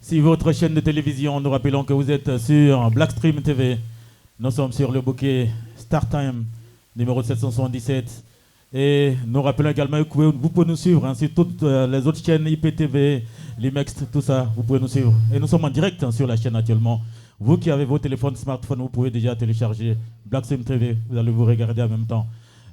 Si votre chaîne de télévision, nous rappelons que vous êtes sur Blackstream TV. Nous sommes sur le bouquet StarTime, numéro 777. Et nous rappelons également que vous pouvez nous suivre sur toutes les autres chaînes IPTV, l'IMEX, tout ça, vous pouvez nous suivre. Et nous sommes en direct sur la chaîne actuellement. Vous qui avez vos téléphones smartphones, vous pouvez déjà télécharger Blackstream TV. Vous allez vous regarder en même temps.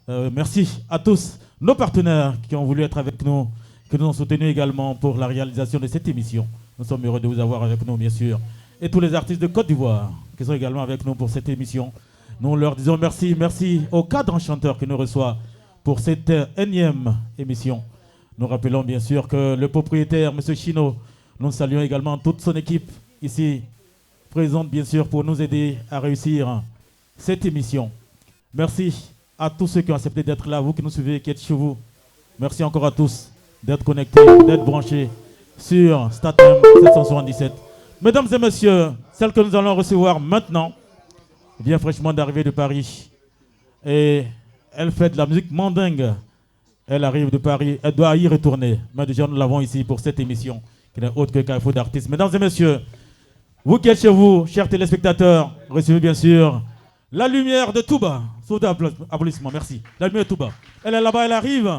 Merci à tous nos partenaires qui ont voulu être avec nous, qui nous ont soutenus également pour la réalisation de cette émission. Nous sommes heureux de vous avoir avec nous, bien sûr. Et tous les artistes de Côte d'Ivoire qui sont également avec nous pour cette émission. Nous leur disons merci. Merci au cadre enchanteur qui nous reçoit pour cette énième émission. Nous rappelons bien sûr que le propriétaire, M. Chino, nous saluons également toute son équipe ici présente, bien sûr, pour nous aider à réussir cette émission. Merci à tous ceux qui ont accepté d'être là, vous qui nous suivez, qui êtes chez vous. Merci encore à tous d'être connectés, d'être branchés sur StarTime 777. Mesdames et messieurs, celle que nous allons recevoir maintenant vient fraîchement d'arriver de Paris. Et elle fait de la musique mandingue. Elle arrive de Paris, elle doit y retourner. Mais déjà, nous l'avons ici pour cette émission, qui n'est autre que Carrefour d'artistes. Mesdames et messieurs, vous qui êtes chez vous, chers téléspectateurs, recevez bien sûr la lumière de Touba. Sous applaudissements, merci. La lumière de Touba. Elle est là-bas, elle arrive.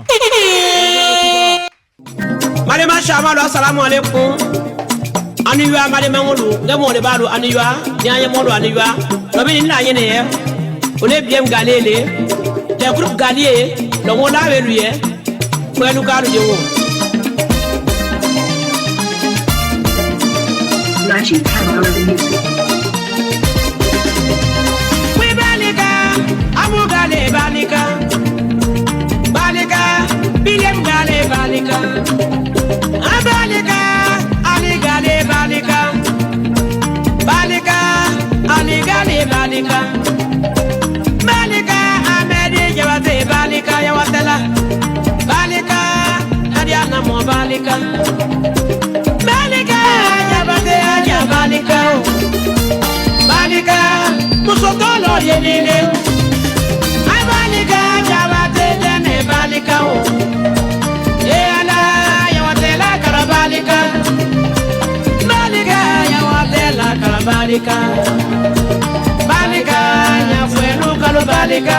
Malema Shamalo, assalamu alaikum. Aniwa, Malema Molo, Demo de Balo, Aniwa, Yaya Molo, Aniwa, Robin Layene, on est bien galélé, les groupes galliers, le monde avec lui, pour nous garder de haut. Magic Power of Music. Oui, Balika, Amugale, Balika, Balika, Billiam Gale, Balika, Abalika, Ali Gale, Balika, Balika, Ali Gale, Balika, Balika, Amedi, Yawate, Balika, Yawatela, Balika, Adiana Mo, Balika, Balika, Balika, Balika, Musotolo Yenile, Balika, Javate, Dene, Balika, Eala, Yawatela, Karabalika, Balika, Yawatela, Karabalika, Balika, Yafuelu, Kalobalika,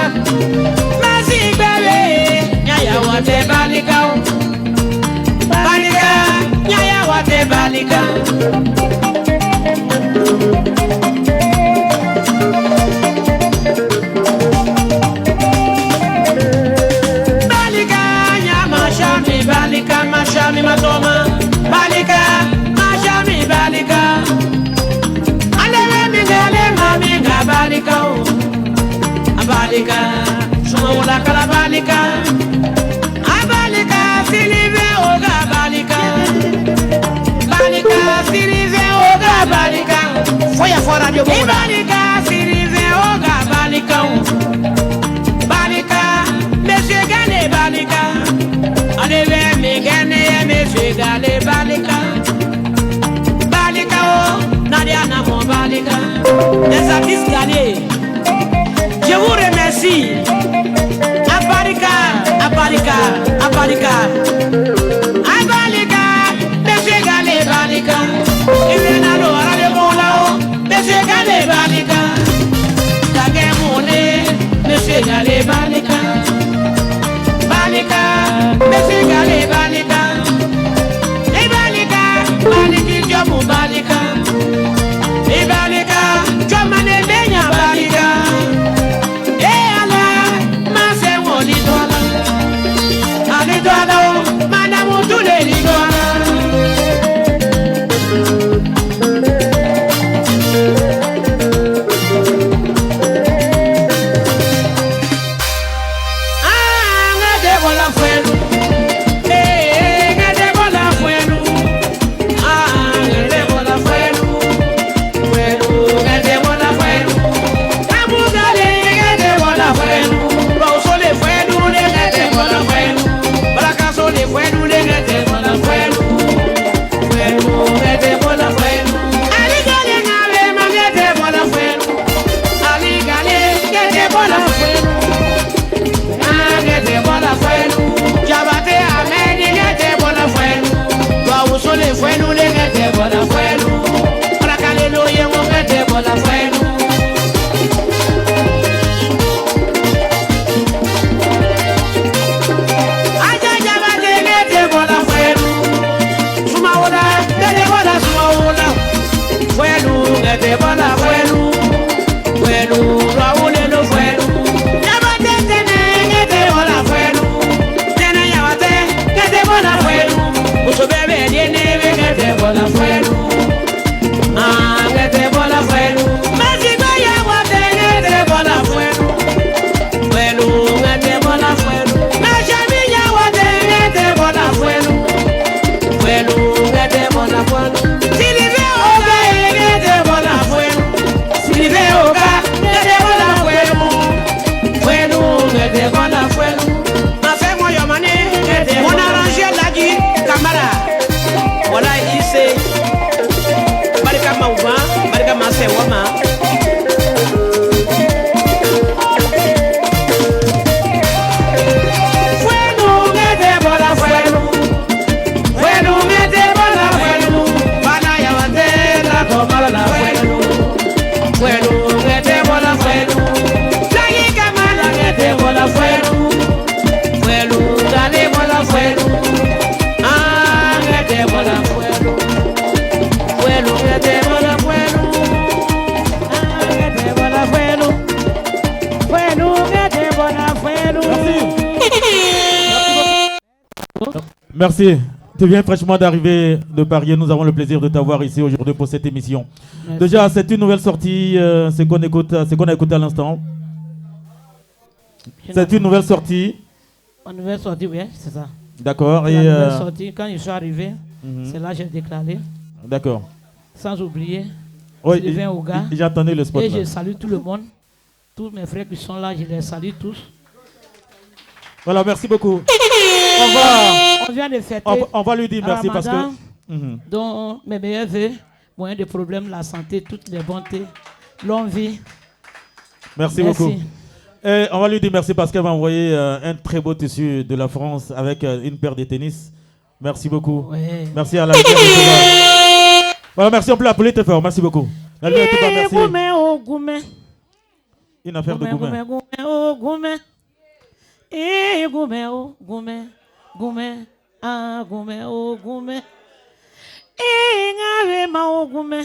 Masi, Baby, Yawate, Balika, Balika, Yawate, Balika. Balika, Mashami Matoma, Balika, Mashami Balika, Alele Mingale Maminga Balika, Balika, Shumaula Kalabalika, Abalika, Silive Oga Balika, Balika, Silive Oga Balika, Foya Fora de Balika, Silive Oga Balika, Balika, Monsieur Gane Balika. Aleve migene monsieur Gale Balika, Balika oh, Nadia Namo Balika, les artistes galés. Je vous remercie. Abalika, Abalika, Abalika, Abalika, monsieur Gale Balika, Ivenalo Arale Molao, monsieur Gale Balika, Tage Mone, monsieur Gale Balika. Balika, Messi Gale Balika, e Balika, Baliki Jomu Balika, e Balika, Jomane Benya Balika, e ala, Mase Woli Dola, Ali Dola, Manamu Tule Ligola. Bola fuego, Merci. Tu viens fraîchement d'arriver de Paris et nous avons le plaisir de t'avoir ici aujourd'hui pour cette émission. Merci. Déjà, c'est une nouvelle sortie, c'est qu'on a écouté à l'instant. C'est une nouvelle sortie. Une nouvelle sortie, oui, c'est ça. D'accord. La Et nouvelle sortie, quand je suis arrivé, mhm. c'est là que j'ai déclaré. D'accord. Sans oublier, Oui, Sylvain Ouga. j'ai entendu le spot. Et là. je salue tout le monde. Tous mes frères qui sont là, je les salue tous. Voilà, merci beaucoup. On vient de fêter On va lui dire merci parce que. Ramadan, Mhm. dont mes meilleurs vœux, moyen de problèmes, la santé, toutes les bontés, longue vie. Merci beaucoup. Et on va lui dire merci parce qu'elle m'a envoyé un très beau tissu de la France avec une paire de tennis. Merci beaucoup. Ouais. Merci à la lumière de Touba. Voilà, merci, on peut l'appeler très fort. Merci beaucoup. La lumière de Touba, merci. Goumé, oh, goumé. Une affaire de Goumé, Goumen. goumé, oh, goumé. Eh, goumé, oh, goumé. Goumé, ah, goumé, oh, goumé. Eh, ngave ma, oh, goumé.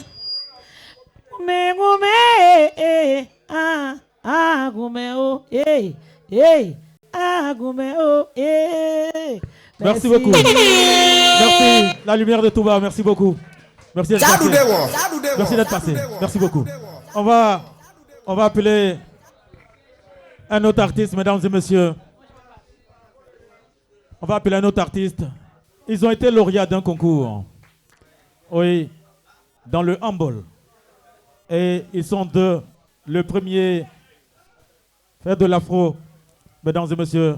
Goumé, goumé, eh, ah, goumé, oh, ah, goumé, oh, Merci beaucoup. Merci. La lumière de Touba, merci beaucoup. Merci d'être passé. Merci d'être passé. Merci beaucoup. On va appeler un autre artiste, mesdames et messieurs. On va appeler un autre artiste. Ils ont été lauréats d'un concours. Oui, dans le handball. Et ils sont le premier faire de l'afro. Mesdames et messieurs,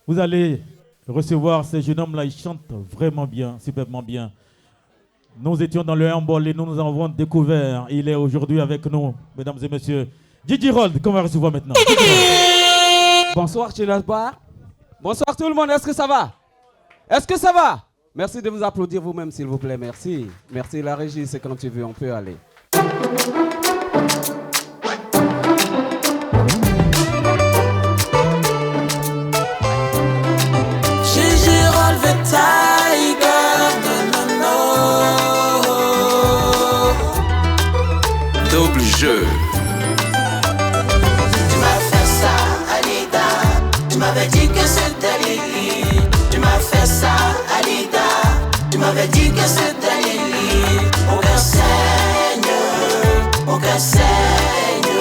vous allez recevoir ces jeunes hommes-là. Ils chantent vraiment bien, superbement bien. Nous étions dans le handball et nous avons découvert. Il est aujourd'hui avec nous, mesdames et messieurs. Gigi Rold, qu'on va recevoir maintenant. Bonsoir Chilasbar. Bonsoir tout le monde, est-ce que ça va? Est-ce que ça va? Merci de vous applaudir vous-même s'il vous plaît, merci. Merci la régie, c'est quand tu veux, on peut aller. Gigi Rold the Tiger, no. Double jeu. Tu m'as fait ça, Alida. Tu m'avais dit que c'était Lily. Tu m'as fait ça, Alida. Tu m'avais dit que c'était Lily. Mon cœur saigne, mon cœur saigne,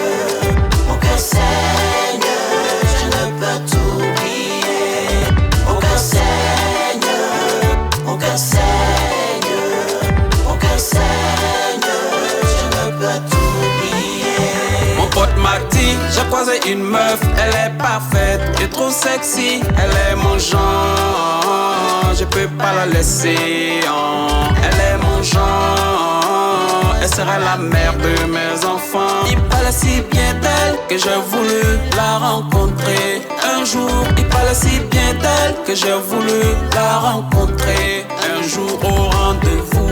mon cœur saigne. Je ne peux t'oublier. Mon cœur saigne, mon cœur saigne, mon cœur saigne. Je ne peux t'oublier. Mon pote m'a dit, j'ai croisé une meuf, elle est parfaite et trop sexy, elle est mon genre, je peux pas la laisser, elle est mon genre, elle sera la mère de mes enfants. Il parlait si bien d'elle que j'ai voulu la rencontrer un jour. Il parlait si bien d'elle que j'ai voulu la rencontrer un jour au rendez-vous.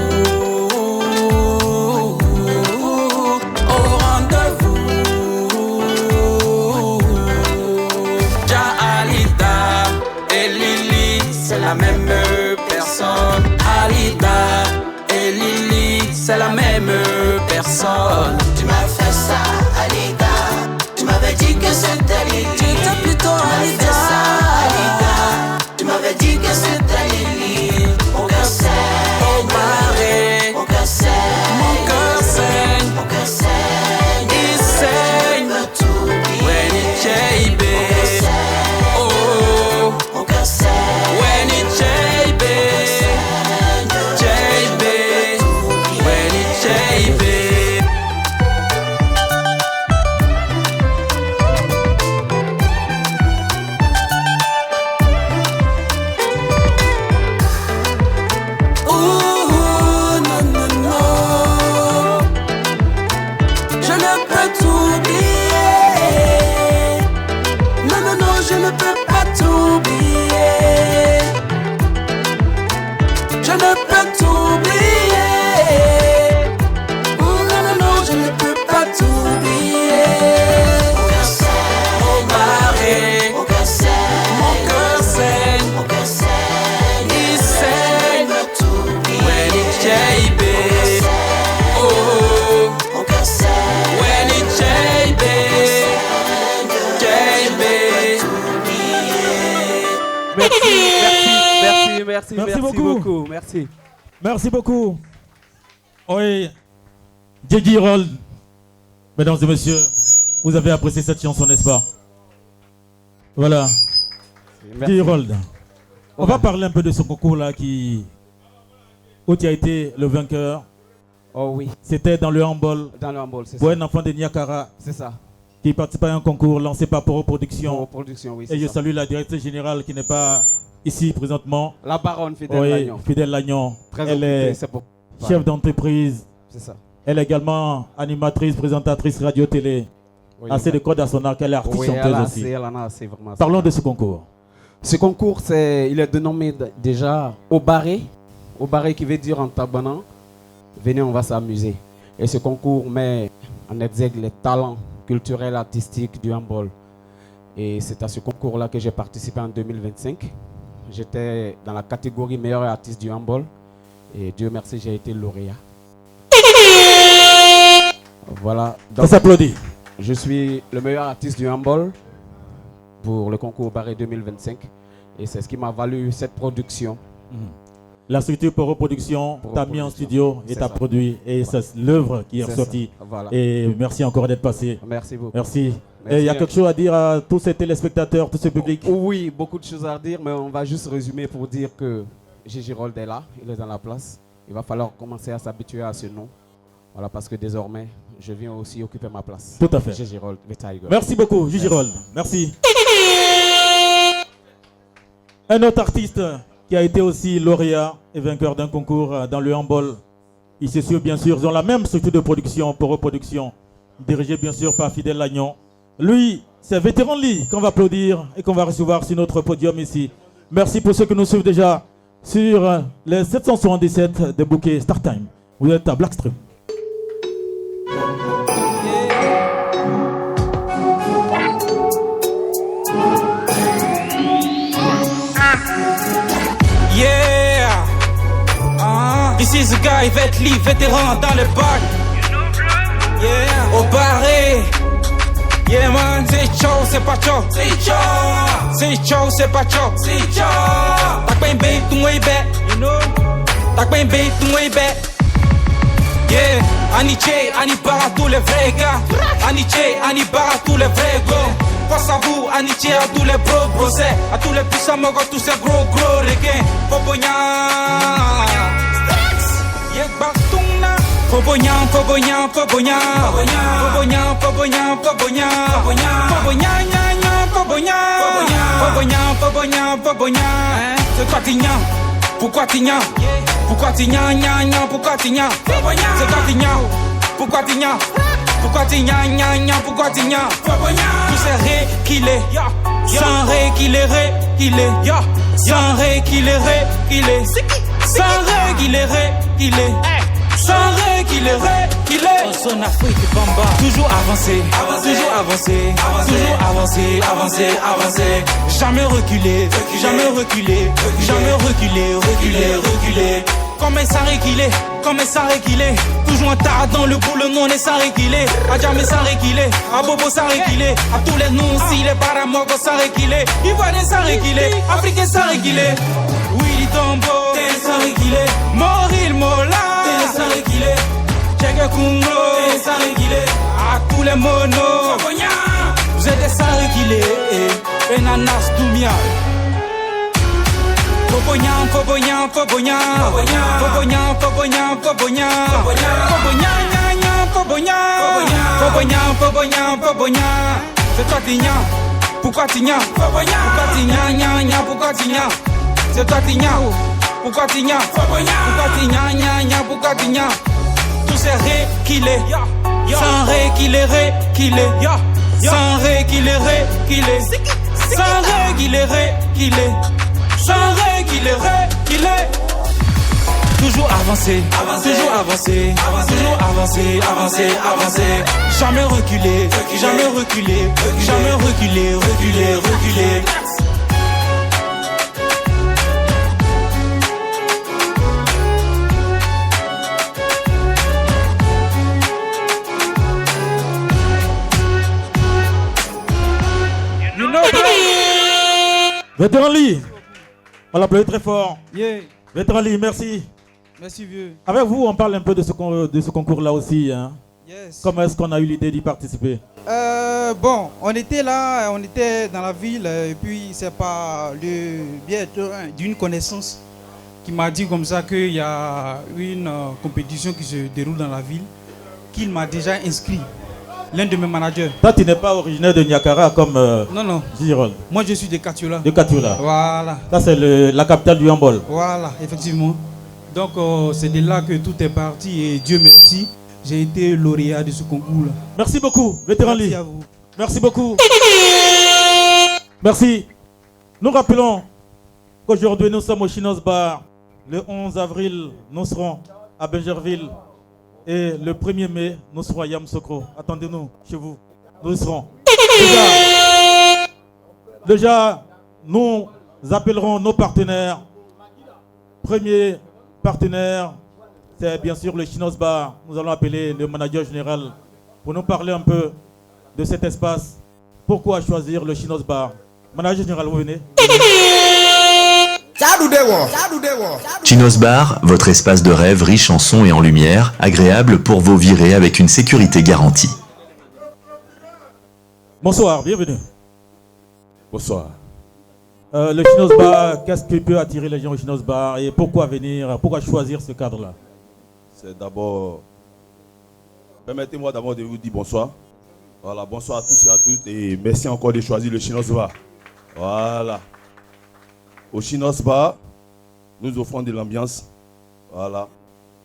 La même personne, Alida et Lily, c'est la même personne. Tu m'as fait ça, Alida. Tu m'avais dit que c'était Lily. Tu étais plutôt Alida. Tu m'as fait ça, Alida. Tu m'avais dit que c'était Lily. Mon cœur saigne, au marais, mon cœur saigne, mon cœur saigne, mon cœur saigne. il saigne. Je veux t'oublier. When it JB, oh, mon cœur saigne. when it JB, JB, when it JB. Ouh, non, non, non. Je ne peux t'oublier. Non, non, non, je ne peux pas t'oublier. Je ne peux t'oublier. Ouh, non, non, non, je ne peux pas t'oublier. Mon cœur saigne, Au marais, mon cœur saigne, mon cœur saigne, mon cœur saigne. il saigne. Je veux t'oublier. When it JB, oh, Mon cœur saigne. when it JB, JB. Merci merci beaucoup. beaucoup. Merci. Merci beaucoup. Oui, J.J. Rold, mesdames et messieurs, vous avez apprécié cette chanson, n'est-ce pas? Voilà, J.J. Rold. On va parler un peu de ce concours-là où tu as été le vainqueur. Oh oui. C'était dans le handball. Dans le handball, c'est ça. Pour un enfant de Niakara. C'est ça. Qui participe à un concours lancé par Poro Productions. Poro Productions, oui. Et je salue la directrice générale qui n'est pas ici présentement. La baronne Fidèle Lagnon. Fidèle Lagnon. Très Elle est chef d'entreprise. C'est ça. Elle est également animatrice, présentatrice radio-télé. Oui, assez de cordes à son arc, elle est artiste chanteuse aussi. Elle en a assez, vraiment. Parlons de ce concours. Ce concours, il est dénommé déjà Obaré. Obaré qui veut dire en tabanan, venez, on va s'amuser. Et ce concours met en exergue les talents culturels, artistiques du handball. Et c'est à ce concours-là que j'ai participé en 2025. J'étais dans la catégorie meilleur artiste du handball. Et Dieu merci, j'ai été lauréat. Voilà. Ça s'applaudit. Je suis le meilleur artiste du handball pour le concours Barré 2025. Et c'est ce qui m'a valu cette production. La structure Poro Productions t'a mis en studio et t'a produit. Et c'est l'œuvre qui est ressortie. Voilà. Et merci encore d'être passé. Merci beaucoup. Merci. Et il y a quelque chose à dire à tous ces téléspectateurs, tout ce public? Oui, beaucoup de choses à dire, mais on va juste résumer pour dire que J.J. Rold est là, il est dans la place. Il va falloir commencer à s'habituer à ce nom. Voilà, parce que désormais, je viens aussi occuper ma place. Tout à fait. J.J. Rold, the Tiger. Merci beaucoup, J.J. Rold. Merci. Un autre artiste qui a été aussi lauréat et vainqueur d'un concours dans le handball. Il se suit bien sûr dans la même structure de production, Poro Productions, dirigée bien sûr par Fidèle Lagnon. Lui, c'est Vétéran Lee qu'on va applaudir et qu'on va recevoir sur notre podium ici. Merci pour ceux qui nous suivent déjà sur les 777 de bouquet Start Time. Vous êtes à Blackstream. Yeah, this is a guy Vet Lee, vétéran dans le bac. Yeah, au barré. Yeah man, c'est chaud, c'est pas chaud. C'est chaud, c'est chaud, c'est pas chaud. C'est chaud. T'as pas bait tout way back, you know. T'as pas bait tout way back. Yeah, Aniche, Anibara tous les vrais gars. Aniche, Anibara tous les vrais gars. Face à vous, Aniche à tous les brosés, à tous les puissants mogos, tous ces gros requins. Fobonya, yeah, Bartuna. Fobonya, Fobonya, Fobonya, Fobonya, Fobonya, Fobonya, Fobonya, Fobonya, Fobonya, Fobonya, Fobonya. C'est toi Tignan, pourquoi Tignan? Pourquoi Tignan, pourquoi Tignan? C'est toi Tignan, pourquoi Tignan? Pourquoi Tignan, pourquoi Tignan? Tout c'est ré qu'il est, sans ré qu'il est, sans ré qu'il est, sans ré qu'il est, sans ré qu'il est. On sonne Afrique Bamba. Toujours avancer, toujours avancer, toujours avancer, avancer, avancer. Jamais reculer, jamais reculer, jamais reculer, reculer, reculer. Comme ça réquilé, comme ça réquilé. Toujours un tas dans le bout, le nom est ça réquilé. A jamais ça réquilé, à Bobo ça réquilé. À tous les noms aussi, les paramogo ça réquilé. Ivoirien ça réquilé, Africain ça réquilé. Willy Tombo, t'es ça réquilé. Moril Mola, t'es ça réquilé. Tchèque Kungo, t'es ça réquilé. À tous les monos, vous êtes ça réquilé. Et Nanas Doumia. Fobonya, Fobonya, Fobonya, Fobonya, Fobonya, Fobonya, Fobonya, Fobonya, Fobonya, Fobonya, Fobonya. C'est toi Tignan, pourquoi Tignan? Pourquoi Tignan, pourquoi Tignan? C'est toi Tignan, pourquoi Tignan? Pourquoi Tignan, pourquoi Tignan? Tout c'est ré qu'il est, sans ré qu'il est, sans ré qu'il est, sans ré qu'il est. Sans ré qu'il est. Toujours avancer, toujours avancer, toujours avancer, avancer, avancer. Jamais reculer, jamais reculer, jamais reculer, reculer, reculer. Vétéran Lee. On l'applaudit très fort. Yeah. Vétéran Lee, merci. Merci vieux. Avec vous, on parle un peu de ce concours-là aussi. Hein. Yes. Comment est-ce qu'on a eu l'idée d'y participer? Bon, on était là, on était dans la ville, et puis c'est par le biais d'une connaissance qui m'a dit comme ça qu'il y a une compétition qui se déroule dans la ville, qu'il m'a déjà inscrit, l'un de mes managers. Toi, tu n'es pas originaire de Niakara comme Non. Girol. Moi, je suis de Katiola. De Katiola. Voilà. Ça, c'est la capitale du handball. Voilà, effectivement. Donc, c'est de là que tout est parti et Dieu merci, j'ai été lauréat de ce concours-là. Merci beaucoup, vétéran Lee. Merci à vous. Merci beaucoup. Merci. Nous rappelons qu'aujourd'hui, nous sommes au Chinos Bar. Le 11 avril, nous serons à Benjerville. Et le 1er mai, nous serons à Yamoussoukro. Attendez-nous chez vous. Nous y serons. Déjà, nous appellerons nos partenaires. Premier partenaire, c'est bien sûr le Chinos Bar. Nous allons appeler le manager général pour nous parler un peu de cet espace. Pourquoi choisir le Chinos Bar? Manager général, vous venez. Chinos Bar, votre espace de rêve riche en son et en lumière, agréable pour vos virées avec une sécurité garantie. Bonsoir, bienvenue. Bonsoir. Le Chinos Bar, qu'est-ce qui peut attirer les gens au Chinos Bar et pourquoi venir, pourquoi choisir ce cadre-là? C'est d'abord... Permettez-moi d'abord de vous dire bonsoir. Voilà, bonsoir à tous et à toutes et merci encore de choisir le Chinos Bar. Voilà. Au Chinos Bar, nous offrons de l'ambiance. Voilà.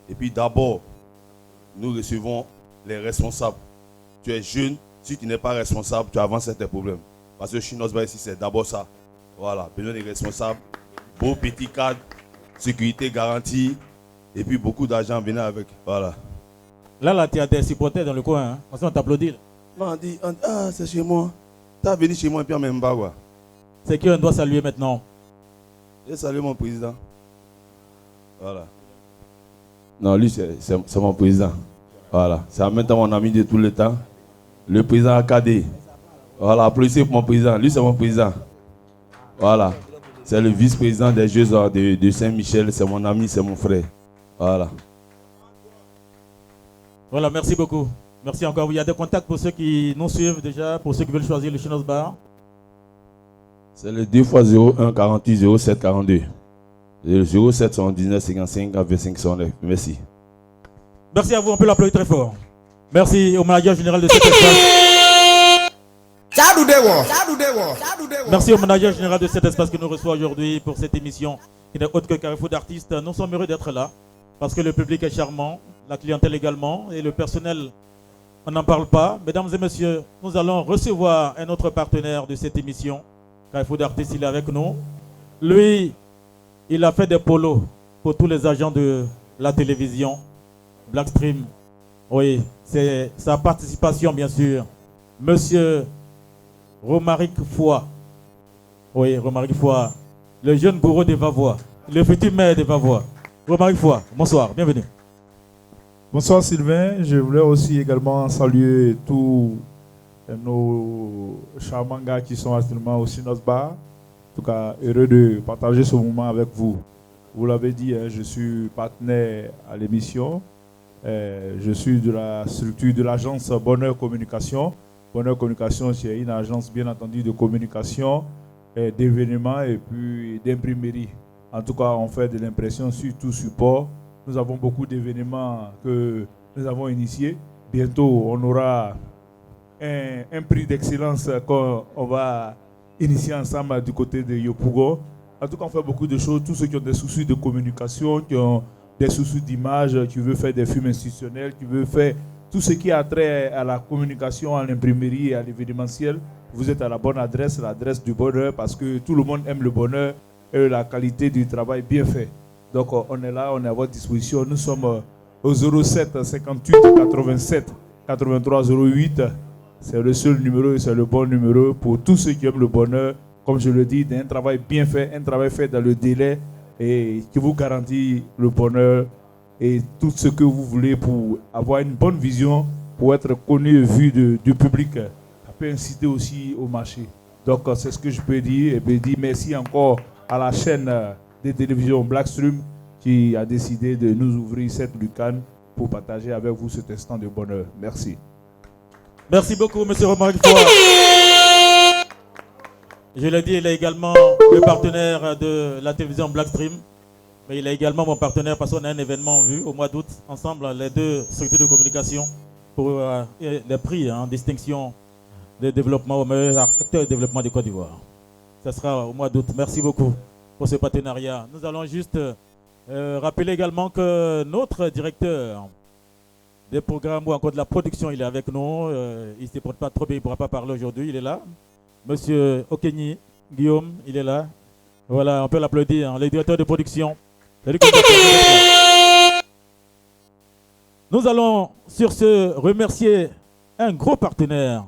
Et puis d'abord, nous recevons les responsables. Tu es jeune, si tu n'es pas responsable, tu avances tes problèmes. Parce que le Chinos Bar ici, c'est d'abord ça. Voilà, besoin des responsables. Beau petit cadre, sécurité garantie. Et puis beaucoup d'argent venant avec. Voilà. Là, tu as des supporters dans le coin. Hein. On t'applaudit. Non, on dit, ah, c'est chez moi. Tu as venu chez moi et puis en même pas quoi. C'est qui on doit saluer maintenant? Je salue mon président. Voilà. Non, lui, c'est mon président. Voilà. C'est en même temps mon ami de tout le temps. Le président AKD. Voilà, applaudissez pour mon président. Lui, c'est mon président. Voilà. C'est le vice-président des Jeux de Saint-Michel. C'est mon ami, c'est mon frère. Voilà. Voilà, merci beaucoup. Merci encore. Il y a des contacts pour ceux qui nous suivent déjà, pour ceux qui veulent choisir le Chinos Bar. C'est le 2x01 48 07 42. Le 07 79 55 25 69. Merci. Merci à vous, on peut l'applaudir très fort. Merci au manager général de cet espace. Merci au manager général de cet espace que nous reçoit aujourd'hui pour cette émission qui n'est autre que Carrefour d'artistes. Nous sommes heureux d'être là parce que le public est charmant, la clientèle également et le personnel, on n'en parle pas. Mesdames et messieurs, nous allons recevoir un autre partenaire de cette émission. Carrefour d'artistes, il est avec nous. Lui, il a fait des polos pour tous les agents de la télévision, Blackstream. Oui, c'est sa participation, bien sûr. Monsieur Romaric Foy. Oui, Romaric Foy, le jeune bourreau de Vavois, le futur maire de Vavois. Romaric Foy, bonsoir, bienvenue. Bonsoir Sylvain, je voulais aussi également saluer tous nos charmants gars qui sont actuellement au Chinos Bar. En tout cas, heureux de partager ce moment avec vous. Vous l'avez dit, je suis partenaire à l'émission. Je suis de la structure de l'agence Bonheur Communication. Bonheur Communication, c'est une agence bien entendu de communication, d'événements et puis d'imprimerie. En tout cas, on fait de l'impression sur tout support. Nous avons beaucoup d'événements que nous avons initiés. Bientôt, on aura un prix d'excellence qu'on va initier ensemble du côté de Yopougon. En tout cas, on fait beaucoup de choses. Tous ceux qui ont des soucis de communication, qui ont des soucis d'image, qui veulent faire des films institutionnels, qui veulent faire tout ce qui a trait à la communication, à l'imprimerie et à l'événementiel, vous êtes à la bonne adresse, l'adresse du bonheur, parce que tout le monde aime le bonheur et la qualité du travail bien fait. Donc on est là, on est à votre disposition. Nous sommes au 07 58 87 83 08. C'est le seul numéro et c'est le bon numéro pour tous ceux qui aiment le bonheur. Comme je le dis, d'un travail bien fait, un travail fait dans le délai et qui vous garantit le bonheur et tout ce que vous voulez pour avoir une bonne vision, pour être connu et vu du public. Ça peut inciter aussi au marché. Donc c'est ce que je peux dire et puis dire merci encore à la chaîne de télévision Blackstream qui a décidé de nous ouvrir cette lucane pour partager avec vous cet instant de bonheur. Merci. Merci beaucoup, M. Romaric Foy. Je l'ai dit, il est également le partenaire de la télévision Blackstream. Mais il est également mon partenaire parce qu'on a un événement en vue au mois d'août, ensemble, les deux structures de communication, pour les prix en distinction de développement au meilleur acteur de développement de Côte d'Ivoire. Ça sera au mois d'août. Merci beaucoup pour ce partenariat. Nous allons juste rappeler également que notre directeur des programmes ou encore de la production, il est avec nous. Il ne se porte pas trop bien, il ne pourra pas parler aujourd'hui. Il est là. Monsieur Okenyi Guillaume, il est là. Voilà, on peut l'applaudir. Le directeur de production. Nous allons sur ce remercier un gros partenaire.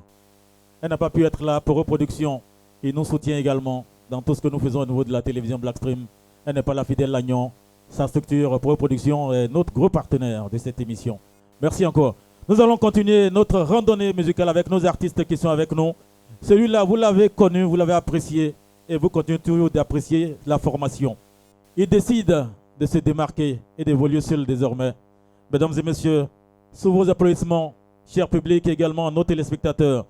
Elle n'a pas pu être là pour reproduction. Il nous soutient également dans tout ce que nous faisons au niveau de la télévision Blackstream. Elle n'est pas là, Fidèle Lagnon. Sa structure pour reproduction est notre gros partenaire de cette émission. Merci encore. Nous allons continuer notre randonnée musicale avec nos artistes qui sont avec nous. Celui-là, vous l'avez connu, vous l'avez apprécié et vous continuez toujours d'apprécier la formation. Il décide de se démarquer et d'évoluer seul désormais. Mesdames et messieurs, sous vos applaudissements, chers publics et également nos téléspectateurs,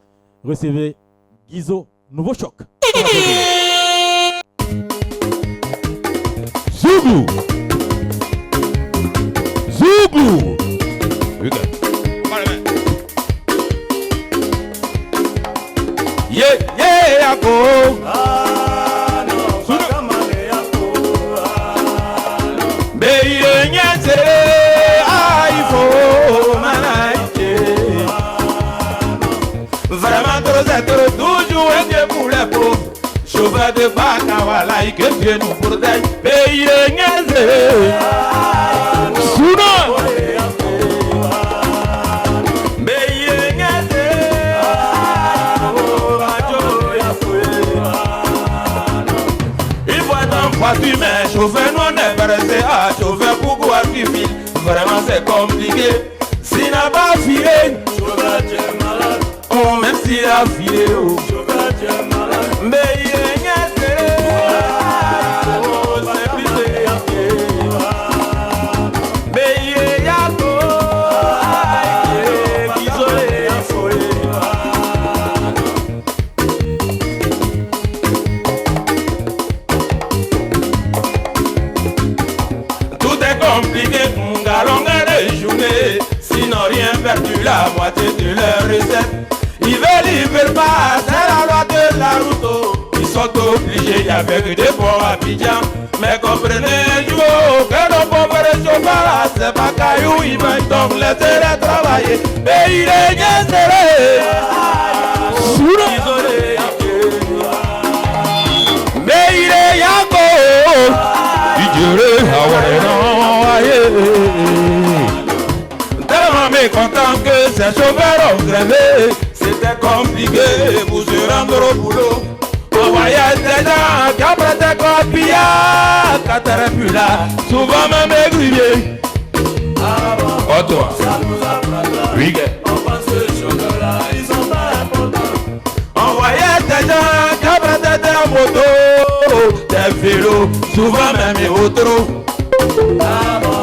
recevez Guizo Nouveau Choc. Zougou! Zougou! Yeah, yeah, yako. Beire nyase, aifo manaike. Vraiment trop toujours un pour les pauvres. Chauffeur de baka wala que Dieu nous protège. Beire nyase. Soudan. Tu mets chauffeur non est pressé à chauffeur pour quoi tu files. Vraiment c'est compliqué. S'il n'a pas filé, chauffeur tu es malade. Oh même s'il a filé, oh chauffeur tu es malade. Mais il est niaisé. Oh c'est plus sérieux. Mais il est yako. Aïe, isolé, affolé. Compliqué, mon gars, longueur de journée. Sinon rien perdu la moitié de leur recette. Ils veulent pas, c'est la loi de la route. Ils sont obligés avec des bons Abidjan. Mais comprenez un jour que nos pauvres chauffeurs, c'est pas caillou, ils veulent donc laisser travailler. Mais il est niaisé. Isolé. Mais il est yako. Tellement mécontent que ces chauffeurs ont grévé. C'était compliqué pour se rendre au boulot. On voyait des gens qui après des copillages, quand t'es plus là, souvent même aigrivier. Oh toi, ça nous apprendra. Oui, on pense que les chauffeurs là, ils sont pas importants. On voyait des gens qui après des motos, des vélos, souvent même et autres.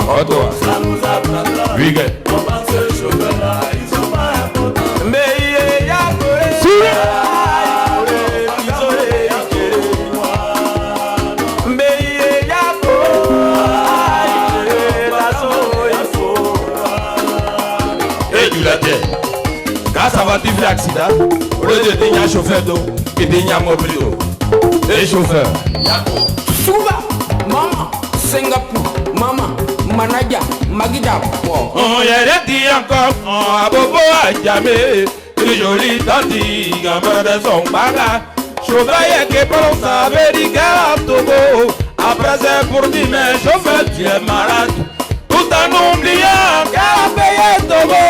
Oh toi, ça nous apprendra. Oui, on pense que les chauffeurs là, ils sont pas importants. Mais il y a quand ça va, tu fais accident. Au lieu de dire chauffeur d'eau, il dit mobile d'eau. Et chauffeur. Souba, maman, Singapour, maman, Managa, Magida. On y a dit encore, on a bobo à jamais. Une jolie tante, gamin de son baga. Chauffeur qui prend sa védique à Togo. Après c'est pour dire, mais chauffeur, tu es malade. Tout en oubliant qu'elle a payé Togo.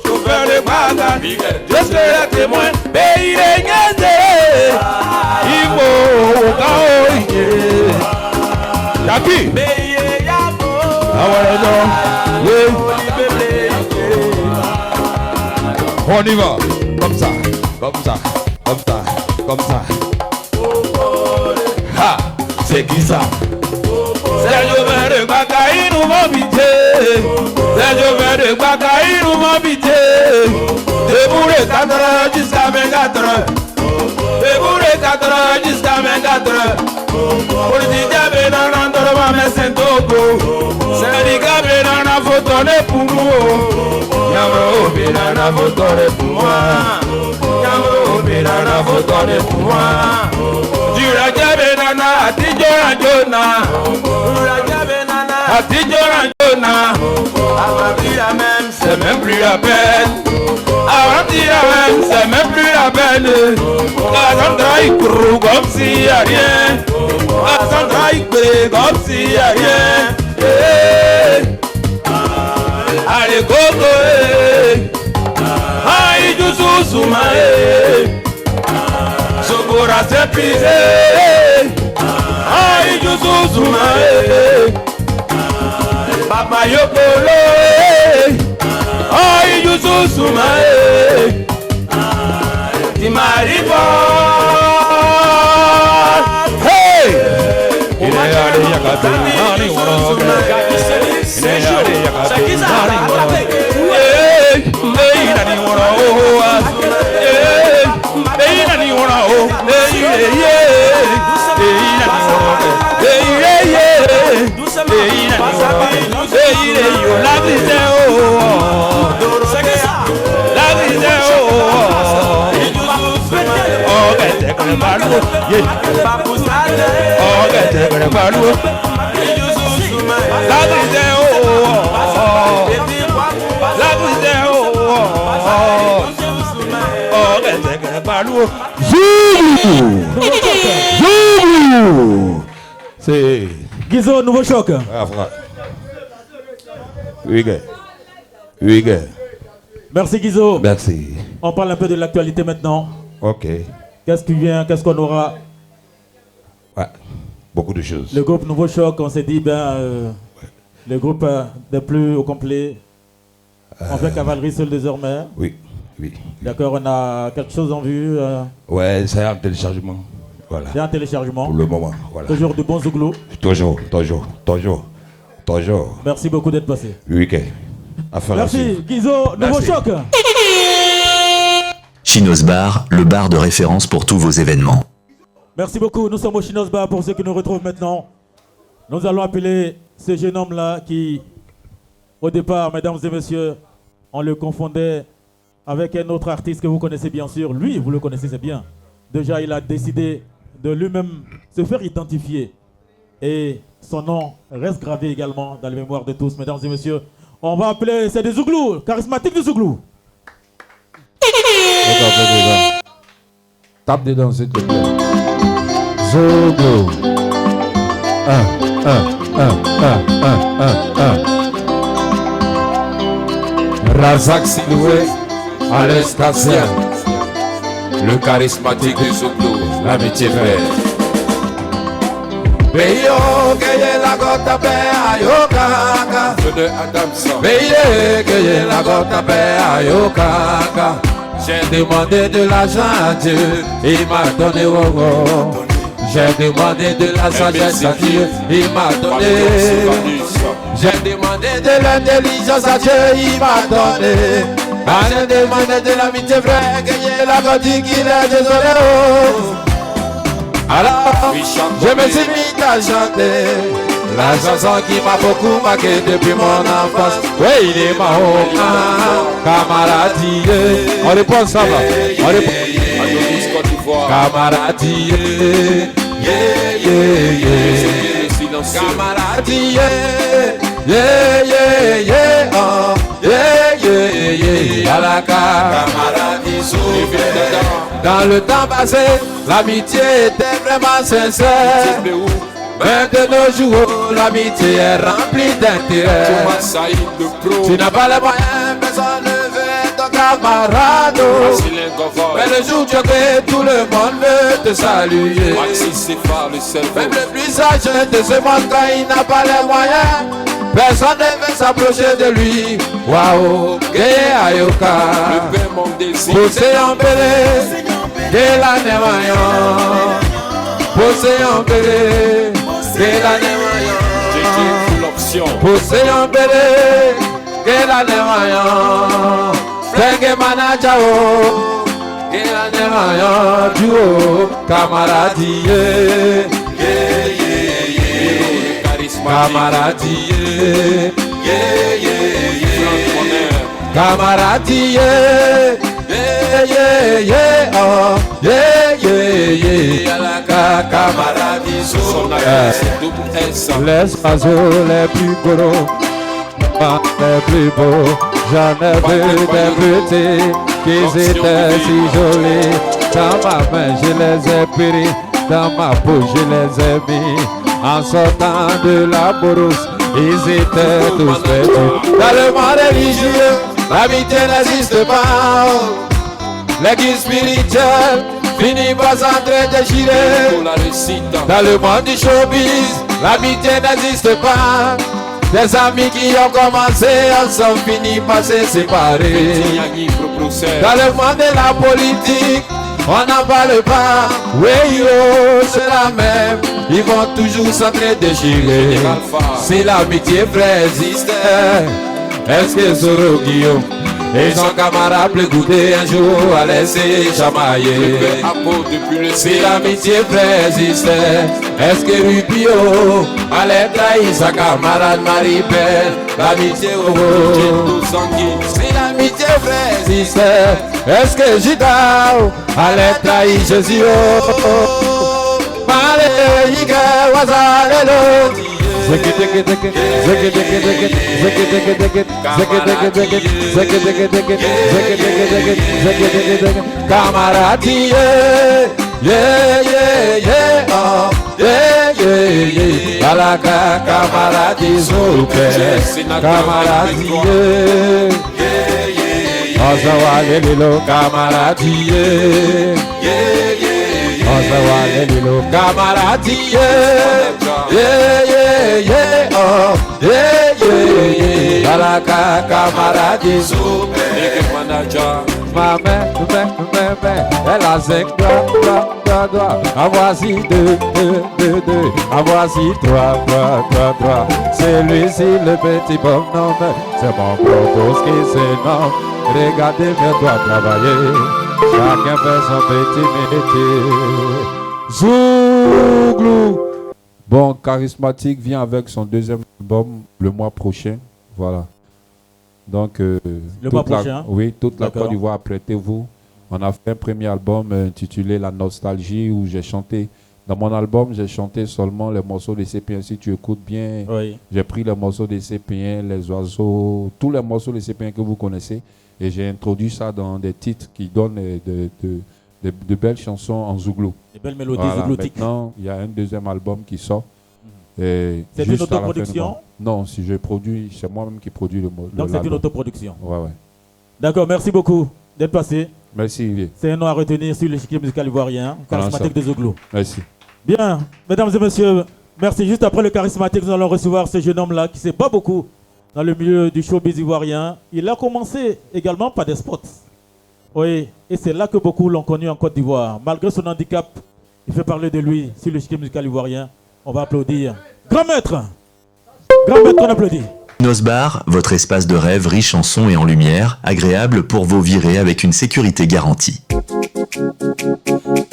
Chauffeur de baga, je serai témoin. Mais il est niaisé. Il faut au chaos. Yaki. Mais il est yako. Ah ouais, non. Oui. On y va. Comme ça, comme ça, comme ça, comme ça. Ha! C'est c'est qui ça? Sergio Verde Bakaï nous m'habiter. Sergio Verde Bakaï nous m'habiter. Debout les 4 heures jusqu'à 24 heures. Debout les 4 heures jusqu'à 24 heures. Pour dire que dans l'endroit mais c'est togo. C'est dit que dans la photo n'est pour nous. Yamro Bidana photo n'est pour moi. Yamro Bidana photo n'est pour moi. Dura Jabena Atijora Jona. Dura Jabena Atijora Jona. Avant de dire la même, c'est même plus la peine. Avant de dire la même, c'est même plus la peine. Cassandra il court comme s'il n'y a rien. Cassandra il court comme s'il n'y a rien. Allez gogo aïe du soussouma Sokora s'épuise aïe du soussouma Papa Yokolo aïe du soussouma Timariba hey il est allé yakatani C'est Guizo, nouveau choc. Oui, gars. Oui, gars. Merci Guizo. Merci. On parle un peu de l'actualité maintenant. Ok. Qu'est-ce qui vient? Qu'est-ce qu'on aura? Ouais. Beaucoup de choses. Le groupe Nouveau Choc, on s'est dit, le groupe n'est plus au complet. On fait cavalerie seul désormais. Oui, oui. D'accord, on a quelque chose en vue. Ouais, c'est un téléchargement. Voilà. C'est un téléchargement. Pour le moment, voilà. Toujours du bon zouglou. Toujours. Merci beaucoup d'être passé. Oui, ok. Merci, Guizo, Nouveau Choc. Chinos Bar, le bar de référence pour tous vos événements. Merci beaucoup, nous sommes au Chinos Bar pour ceux qui nous retrouvent maintenant. Nous allons appeler ce jeune homme-là qui, au départ, mesdames et messieurs, on le confondait avec un autre artiste que vous connaissez bien sûr. Lui, vous le connaissez bien. Déjà, il a décidé de lui-même se faire identifier. Et son nom reste gravé également dans les mémoires de tous, mesdames et messieurs. On va appeler, c'est des Zouglou, charismatique du Zouglou. Tape dedans, s'il te plaît. Zouglou. 1. Razak Siloué, Alestasien. Le charismatique du Zouglou, l'amitié vraie. Beyo keye la gota pe ayokaka. Beyo keye la gota pe ayokaka. J'ai demandé de l'argent à Dieu, il m'a donné oh. J'ai demandé de la sagesse à Dieu, il m'a donné. J'ai demandé de l'intelligence à Dieu, il m'a donné. J'ai demandé de l'amitié vraie, keye la goti qu'il est désolé oh. Alors, je me suis mis à chanter la chanson qui m'a beaucoup marqué depuis mon enfance. Oui, il est ma camarade. On reprend ça là. On reprend. Camarade. Camarade. À la camarade. Dans le temps passé, l'amitié était vraiment sincère. Mais de nos jours, l'amitié est remplie d'intérêt. Tu n'as pas les moyens, personne ne veut être ton camarade. Mais le jour où tu es, tout le monde veut te saluer. Même le plus âgé de ce monde, quand il n'a pas les moyens, personne ne veut s'approcher de lui. Waouh, Geye Ayoka, Posé en Bélé, de la Némayon, Posé en Bélé, que la némaillon. L'option. Poussez un bébé, que la némaillon. Flingue manajao, que la némaillon. Duo, camaradie. Camaradie. Camaradie. Oh, les oiseaux les plus gros, les plus beaux, j'en ai vu des petits qui étaient si jolis. Dans ma main je les ai pris, dans ma bouche je les ai mis. En sortant de la brousse, ils étaient tous petits. Dans le monde religieux, l'amitié n'existe pas. L'église spirituelle finit par s'entre-déchirer. Dans le monde du showbiz, l'amitié n'existe pas. Des amis qui ont commencé ensemble finissent par se séparer. Dans le monde de la politique, on n'en parle pas. Oui, oh, c'est la même. Ils vont toujours s'entre-déchirer. Si l'amitié résiste, est-ce que Zoro Guillaume et son camarade peut goûter un jour à laisser chamailler? Si l'amitié résiste, est-ce que Rubio allait trahir sa camarade Marie-Belle? L'amitié, oh, si l'amitié résiste, est-ce que Gidao allait trahir Jésus? Camaradie, yeah, yeah, yeah, oh, yeah, yeah, yeah. Alaka camaradie, super, camaradie, yeah, yeah, yeah. Ozawale lilo camaradie, yeah, yeah, Ozawale lilo camaradie, yeah, yeah, yeah, oh, yeah, yeah, yeah. Alaka camaradie, super. Maman, elle a 5 doigts, a voici 2, a voici 3. C'est lui-ci le petit bonhomme, c'est mon propos qui se nomme. Regardez mes doigts travailler, chacun fait son petit métier. Zouglou. Bon, Charismatique vient avec son deuxième album le mois prochain, voilà. Donc, le mois prochain? Oui, toute la Côte d'Ivoire, apprêtez-vous. On a fait un premier album intitulé La Nostalgie où j'ai chanté. Dans mon album, j'ai chanté seulement les morceaux des C-Païens. Si tu écoutes bien, j'ai pris les morceaux des C-Païens, les oiseaux, tous les morceaux des C-Païens que vous connaissez. Et j'ai introduit ça dans des titres qui donnent de belles chansons en zouglou. Des belles mélodies zougloutiques. Maintenant, il y a un deuxième album qui sort. C'est une autoproduction? Non, si je produis, c'est moi-même qui produis le Donc c'est une autoproduction? Ouais. D'accord, merci beaucoup d'être passé. Merci Yves. C'est un nom à retenir sur l'échiquier musical ivoirien, Charismatique de Zouglou. Merci. Bien, mesdames et messieurs, merci. Juste après le Charismatique, nous allons recevoir ce jeune homme-là qui ne sait pas beaucoup dans le milieu du showbiz ivoirien. Il a commencé également par des spots. Oui, et c'est là que beaucoup l'ont connu en Côte d'Ivoire. Malgré son handicap, il fait parler de lui sur l'échiquier musical ivoirien. On va applaudir. Grand maître, on applaudit. Chinos Bar, votre espace de rêve riche en son et en lumière, agréable pour vos virées avec une sécurité garantie.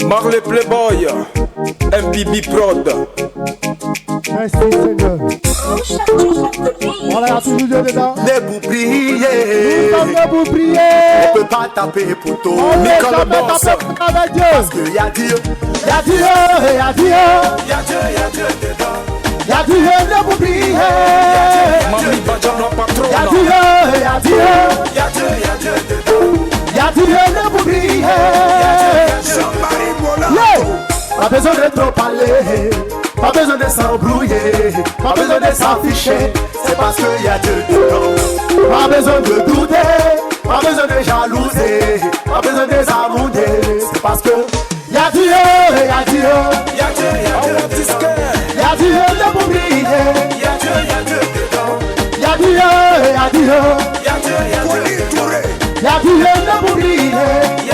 Marley Playboy, MPB Prod. Merci Seigneur. On a toujours Dieu dedans. Debout prier. Nous sommes debout prier. On peut pas taper pour tout. On ne peut jamais taper avec Dieu. Parce qu'il y a Dieu. Il y a Dieu, il y a Dieu. Il y a Dieu, il y a Dieu dedans. Il y a Dieu, debout prier. Il y a Dieu, il y a Dieu. Il y a Dieu, il y a Dieu dedans. Il y a Dieu, debout prier. Pas besoin de trop parler, pas besoin de s'embrouiller, pas besoin de s'afficher, c'est parce qu'il y a Dieu dedans. Pas besoin de douter, pas besoin de jalouser, pas besoin de s'amouder, c'est parce que il y a Dieu, il y a Dieu, il y a Dieu, il y a Dieu, il y a Dieu de m'oublier, il y a Dieu dedans. Il y a Dieu, il y a Dieu, il y a Dieu, il y a Dieu, il y a Dieu de m'oublier, il y a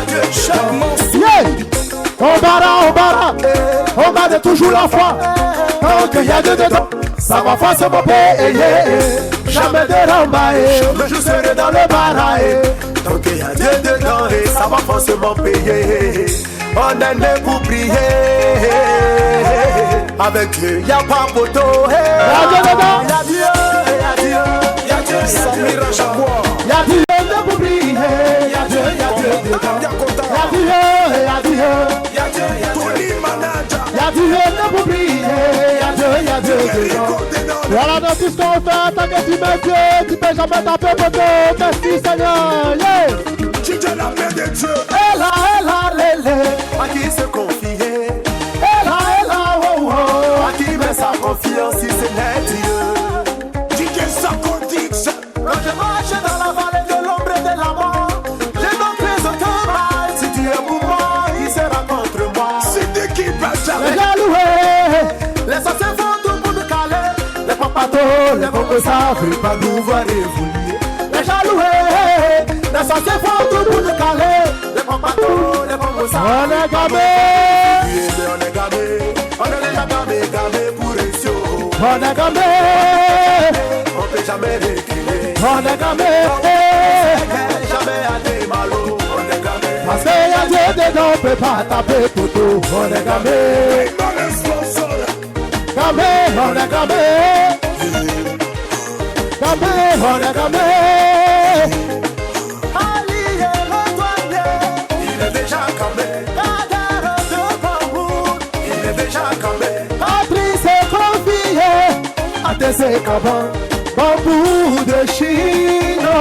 Dieu, chaque monstre. On bat de toujours la foi. Donc il y a Dieu dedans, ça va forcément payer. Jamais de rembailler, je serai dans le barail. Donc il y a Dieu dedans et ça va forcément payer. On est né pour prier. Avec Dieu, il n'y a pas photo. Il y a Dieu dedans, il y a Dieu, il y a Dieu, il y a Dieu, Samir à chaque fois. Il y a Dieu pour prier. Il y a Dieu, il y a Dieu dedans. Il y a Dieu, il y a Dieu, il y a Dieu, il y a Dieu. Il y a Dieu pour prier. Il y a Dieu, il y a Dieu dedans. Voilà dans tout ce qu'on fait, tant que tu mets Dieu, tu peux jamais taper photo. Merci Seigneur, yeah. Tu te la paix de Dieu. Elle a, lélé, à qui se confier. Elle a, oh, oh, à qui met sa confiance si ce n'est Dieu. DJ Sarkodix. Quand je marche dans la vallée de l'ombre et de la mort, j'ai donc raison que mal. Si tu es pour moi, il sera contre moi. C'est de qui passe avec. Les jaloués, les sorciers font tout pour nous caler. Les papatos, les bongos savent pas nous voir évoluer. Les jaloués, les sorciers font tout pour nous caler. Les papatos, les bongos savent. On est gamé. On est gamé. On est déjà gamé pour réussir. On est gamé. On peut jamais reculer. On est gamé. Jamais aller malo. On est gamé. Parce qu'il y a Dieu dedans, on peut pas taper poteau. On est gamé. Gamé, on est gamé. Gamé, on est gamé. Ali est le douanier, il est déjà gamé. Kader de Bambour, il est déjà gamé. Patrice est confié à TC Kaban, Bambour de Chino.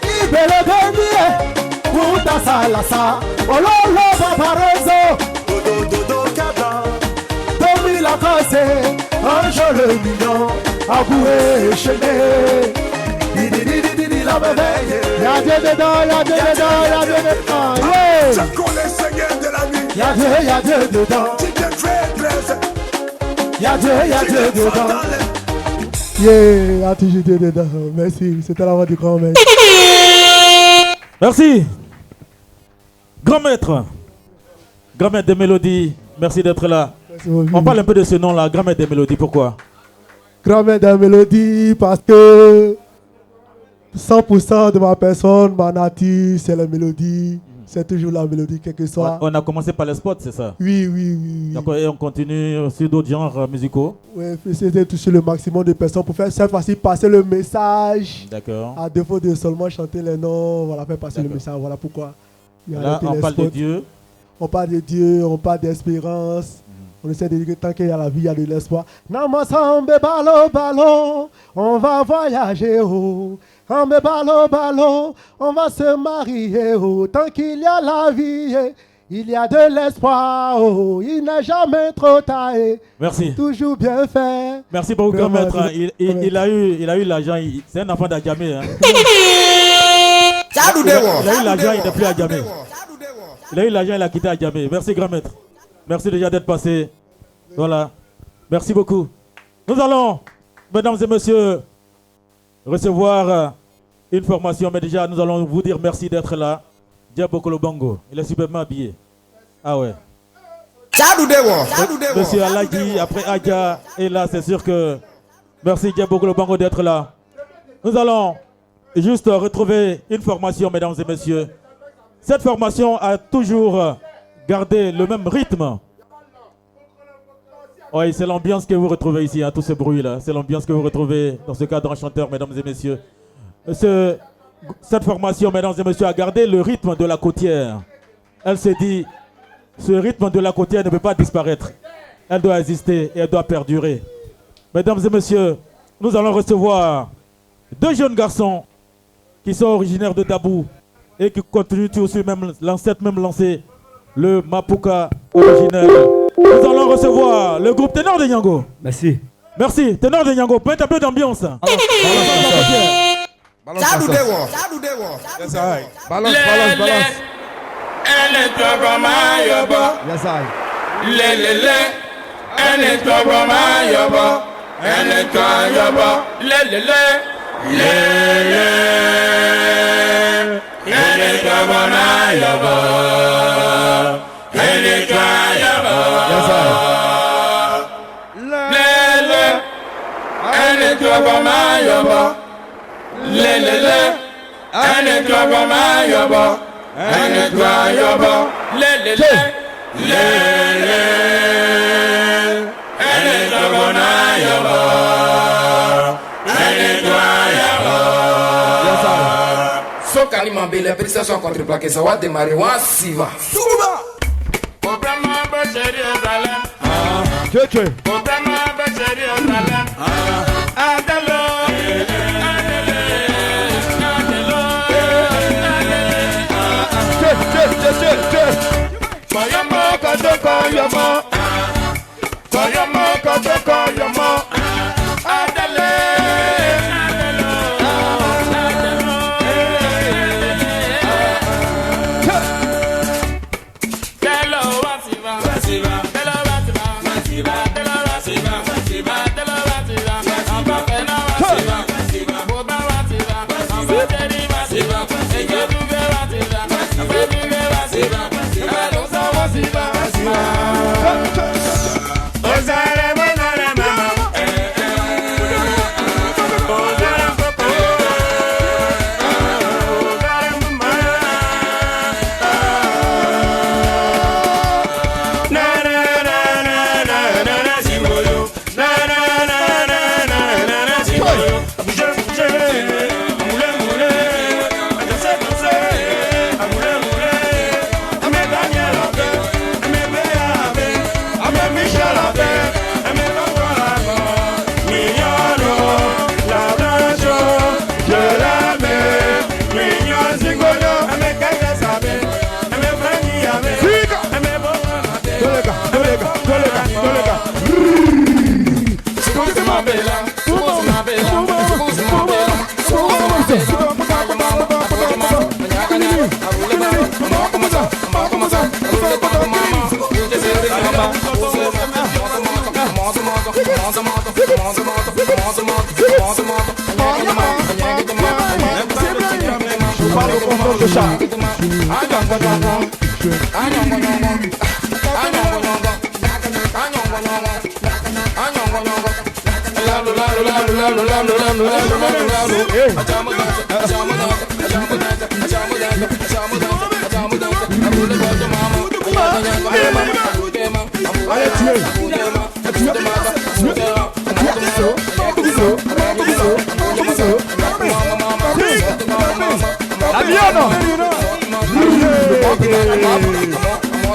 Il est le bénier pour ta salasa. Ololo Paparezo, Dodo Dodo Kablan. La cassé, un joli mignon, aboué, chaîné. La merveille. Y'a Dieu dedans, y'a Dieu dedans, y'a Dieu dedans. Je connais le Seigneur de la nuit. Y'a Dieu dedans. Y'a Dieu dedans. Yeah, y'a toujours Dieu dedans. Merci, c'était la voix du grand maître. Merci. Grand maître. Grand maître des mélodies, merci d'être là. On parle un peu de ce nom-là, Grand Maître des Mélodies, pourquoi? Grand Maître des Mélodies, parce que 100% de ma personne, ma nature, c'est la mélodie. C'est toujours la mélodie, quel que soit. On a commencé par les spots, c'est ça? Oui. D'accord, et on continue sur d'autres genres musicaux? Oui, c'était toucher le maximum de personnes pour faire cette fois-ci passer le message. D'accord. À défaut de seulement chanter les noms, voilà, faire passer le message. Voilà pourquoi. Là, on parle de Dieu. On parle de Dieu, on parle d'espérance. On essaie de dire que tant qu'il y a la vie, il y a de l'espoir. Namasambe balo, on va voyager, oh. Ambe balo, on va se marier, oh. Tant qu'il y a la vie, il y a de l'espoir, oh. Il n'est jamais trop tard. Merci. Toujours bien fait. Merci beaucoup, grand maître. Il a eu l'argent, c'est un enfant d'Adjamé. Hein. Il a eu l'argent, il n'est plus à Adjamé. Il a eu l'argent, il a quitté Adjamé. Merci, grand maître. Merci déjà d'être passé. Voilà. Merci beaucoup. Nous allons, mesdames et messieurs, recevoir une formation. Mais déjà, nous allons vous dire merci d'être là. Diabokolo Bongo. Il est superbement habillé. Ah ouais. Monsieur Aladji, après Adja. Et là, c'est sûr que... Merci Diabokolo Bongo d'être là. Nous allons juste retrouver une formation, mesdames et messieurs. Cette formation a toujours gardé le même rythme. Oui, c'est l'ambiance que vous retrouvez ici, hein, tout ce bruit-là. C'est l'ambiance que vous retrouvez dans ce cadre enchanteur, mesdames et messieurs. Cette formation, mesdames et messieurs, a gardé le rythme de la côtière. Elle se dit, ce rythme de la côtière ne peut pas disparaître. Elle doit exister et elle doit perdurer. Mesdames et messieurs, nous allons recevoir deux jeunes garçons qui sont originaires de Dabou et qui continuent aussi cette même lancée, le Mapuka originel. Nous allons recevoir le groupe Ténor de Nyango. Merci. Merci, Ténor de Nyango. Peut-être un peu d'ambiance. Balance. Elle est toi vraiment yoba. Elle est toi vraiment yoba. Elle est toi yoba. Elle est toi vraiment yoba. Elle est toi yoba. So Kalimambe, les pétitions sont contreplaquées, ça va démarrer, on s'y va.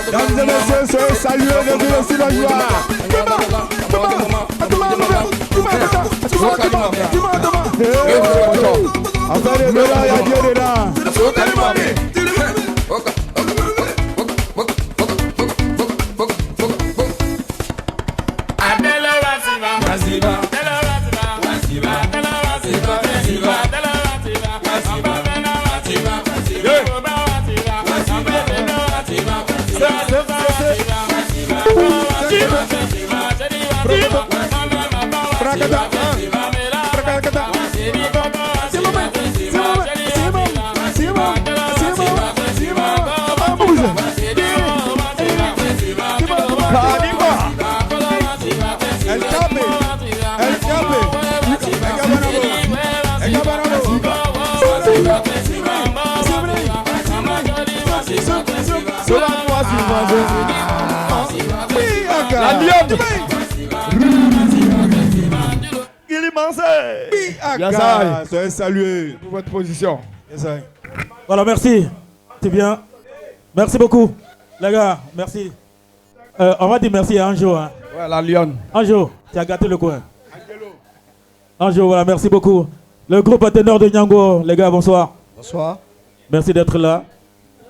Mesdames et messieurs, soyez salués de vous aussi la joie. Affaire de là, il y a Dieu de là. La lionne. Soyez salués pour votre position. Voilà, merci. C'est bien. Merci beaucoup. Les gars, merci. On va dire merci à Anjo. Hein. Ouais, la lionne. Anjo, tu as gâté le coin. Anjo, voilà, merci beaucoup. Le groupe ténor de Nyango, les gars, bonsoir. Bonsoir. Merci d'être là.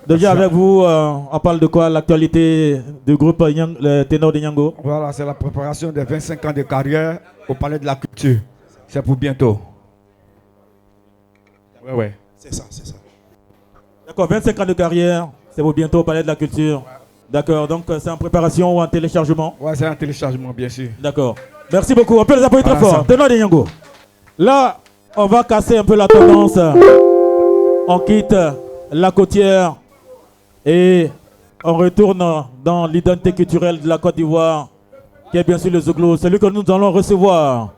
Déjà avec vous, on parle de quoi? L'actualité du groupe le ténor de Nyango. Voilà, c'est la préparation des 25 ans de carrière au Palais de la Culture. C'est pour bientôt. Ouais. C'est ça, c'est ça. D'accord, 25 ans de carrière, c'est pour bientôt au Palais de la Culture. D'accord, donc c'est en préparation ou en téléchargement? Ouais, c'est un téléchargement, bien sûr. D'accord. Merci beaucoup. On peut les appuyer très fort. Ensemble. Ténor de Nyango. Là, on va casser un peu la tendance. On quitte la côtière et on retourne dans l'identité culturelle de la Côte d'Ivoire, qui est bien sûr le Zouglo, celui que nous allons recevoir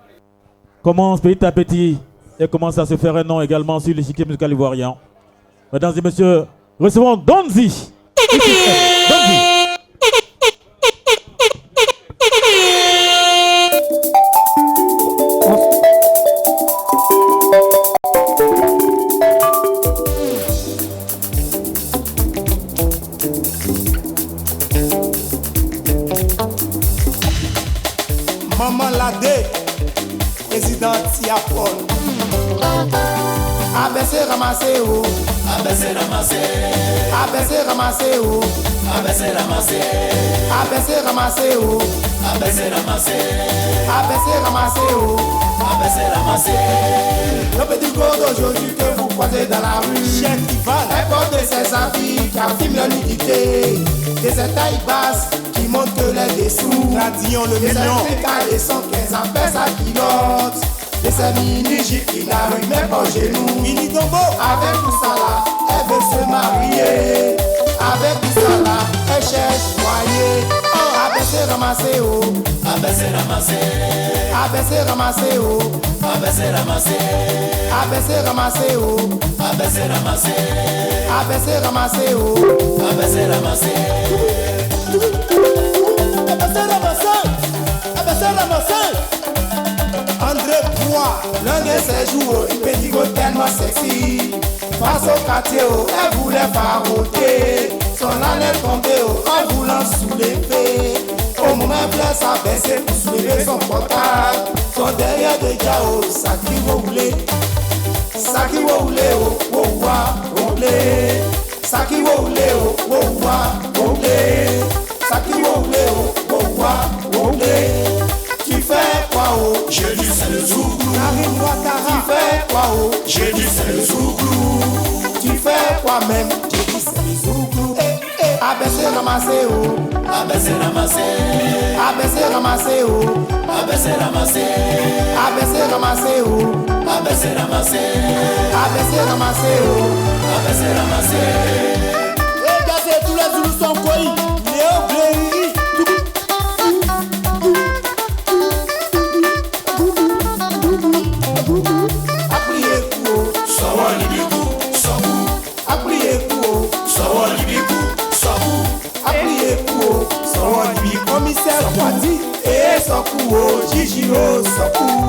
commence petit à petit et commence à se faire un nom également sur l'échiquier musical ivoirien. Mesdames et messieurs, recevons Donzi. Donzi. Maman Ladé, président Tiapol. Abaissé ramassé ou Abaissé ramassé, abaissé ramassé ou abaissé ramassé, abaissé ramassé ou abaissé ramassé, abaissé ramassé ou abaissé ramassé. Le petit corps d'aujourd'hui que vous croisez dans la rue, chien qui va, importe de ses habits qui affirment leur nudité, de ses tailles basses qui montrent que les dessous, Gradillon le de ses mignon, fricailles et 115 en fait sa culotte, de ses mini-jupes qui n'arrivent même pas aux genoux. Mini Dombo. Avec tout ça là, elle veut se marier. Avec tout ça là, elle cherche foyer. Abaissé ramassé oh, Abaissé ramassé, abaissé ramassé oh, abaissé ramassé, abaissé ramassé oh, abaissé ramassé, abaissé ramassé oh, abaissé ramassé. abaissé ramassé, abaissé ramassé. André Bois, L'un de ces jours, il petit go tellement sexy. Face au quartier, oh, elle voulait farouter. Son âne tombé oh, en voulant soulever. Au moment où elle s'abaissait pour soulever son portable. Son derrière déjà oh, ça qui va rouler. Ça qui va rouler oh, oh, rouler. Ça qui va rouler oh, oh, rouler. Ça qui va rouler oh, oh, rouler. Tu fais quoi oh? J'ai dit c'est le zouglou. Karim Ouattara. Tu fais quoi oh? J'ai dit c'est le zouglou. Tu fais quoi même? J'ai dit c'est le zouglou. Abaissé ramassé oh. Abaissé ramassé, Abaissé ramassé oh. abaissé ramassé, Abaissé ramassé oh. abaissé ramassé, Abaissé ramassé oh. abaissé ramassé. Regardez tous les Zoulous sont quoi? Léo Bléry. Appliez coup. Sawa libiku, sabu, Appliez coup. sawa libiku, sabu, Appliez coup. Sawa Libi, Commissaire Kwadi. Et son coup oh. Gigi oh. Son coup.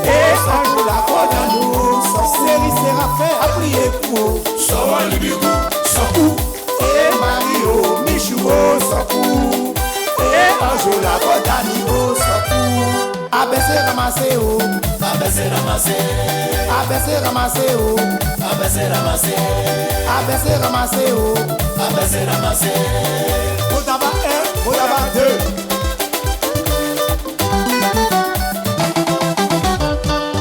Et son coup la Kodano. Son série Séraphin. Appliez coup. sawa libiku, sabu, Et Mario Michou oh. Son coup. Et Anjo la Kodani oh. Son coup. Abaissé ramassé oh. abaissé ramassé, Abaissé ramassé oh. abaissé ramassé, Abaissé ramassé oh. abaissé ramassé. Bodaba 1, Bodaba 2.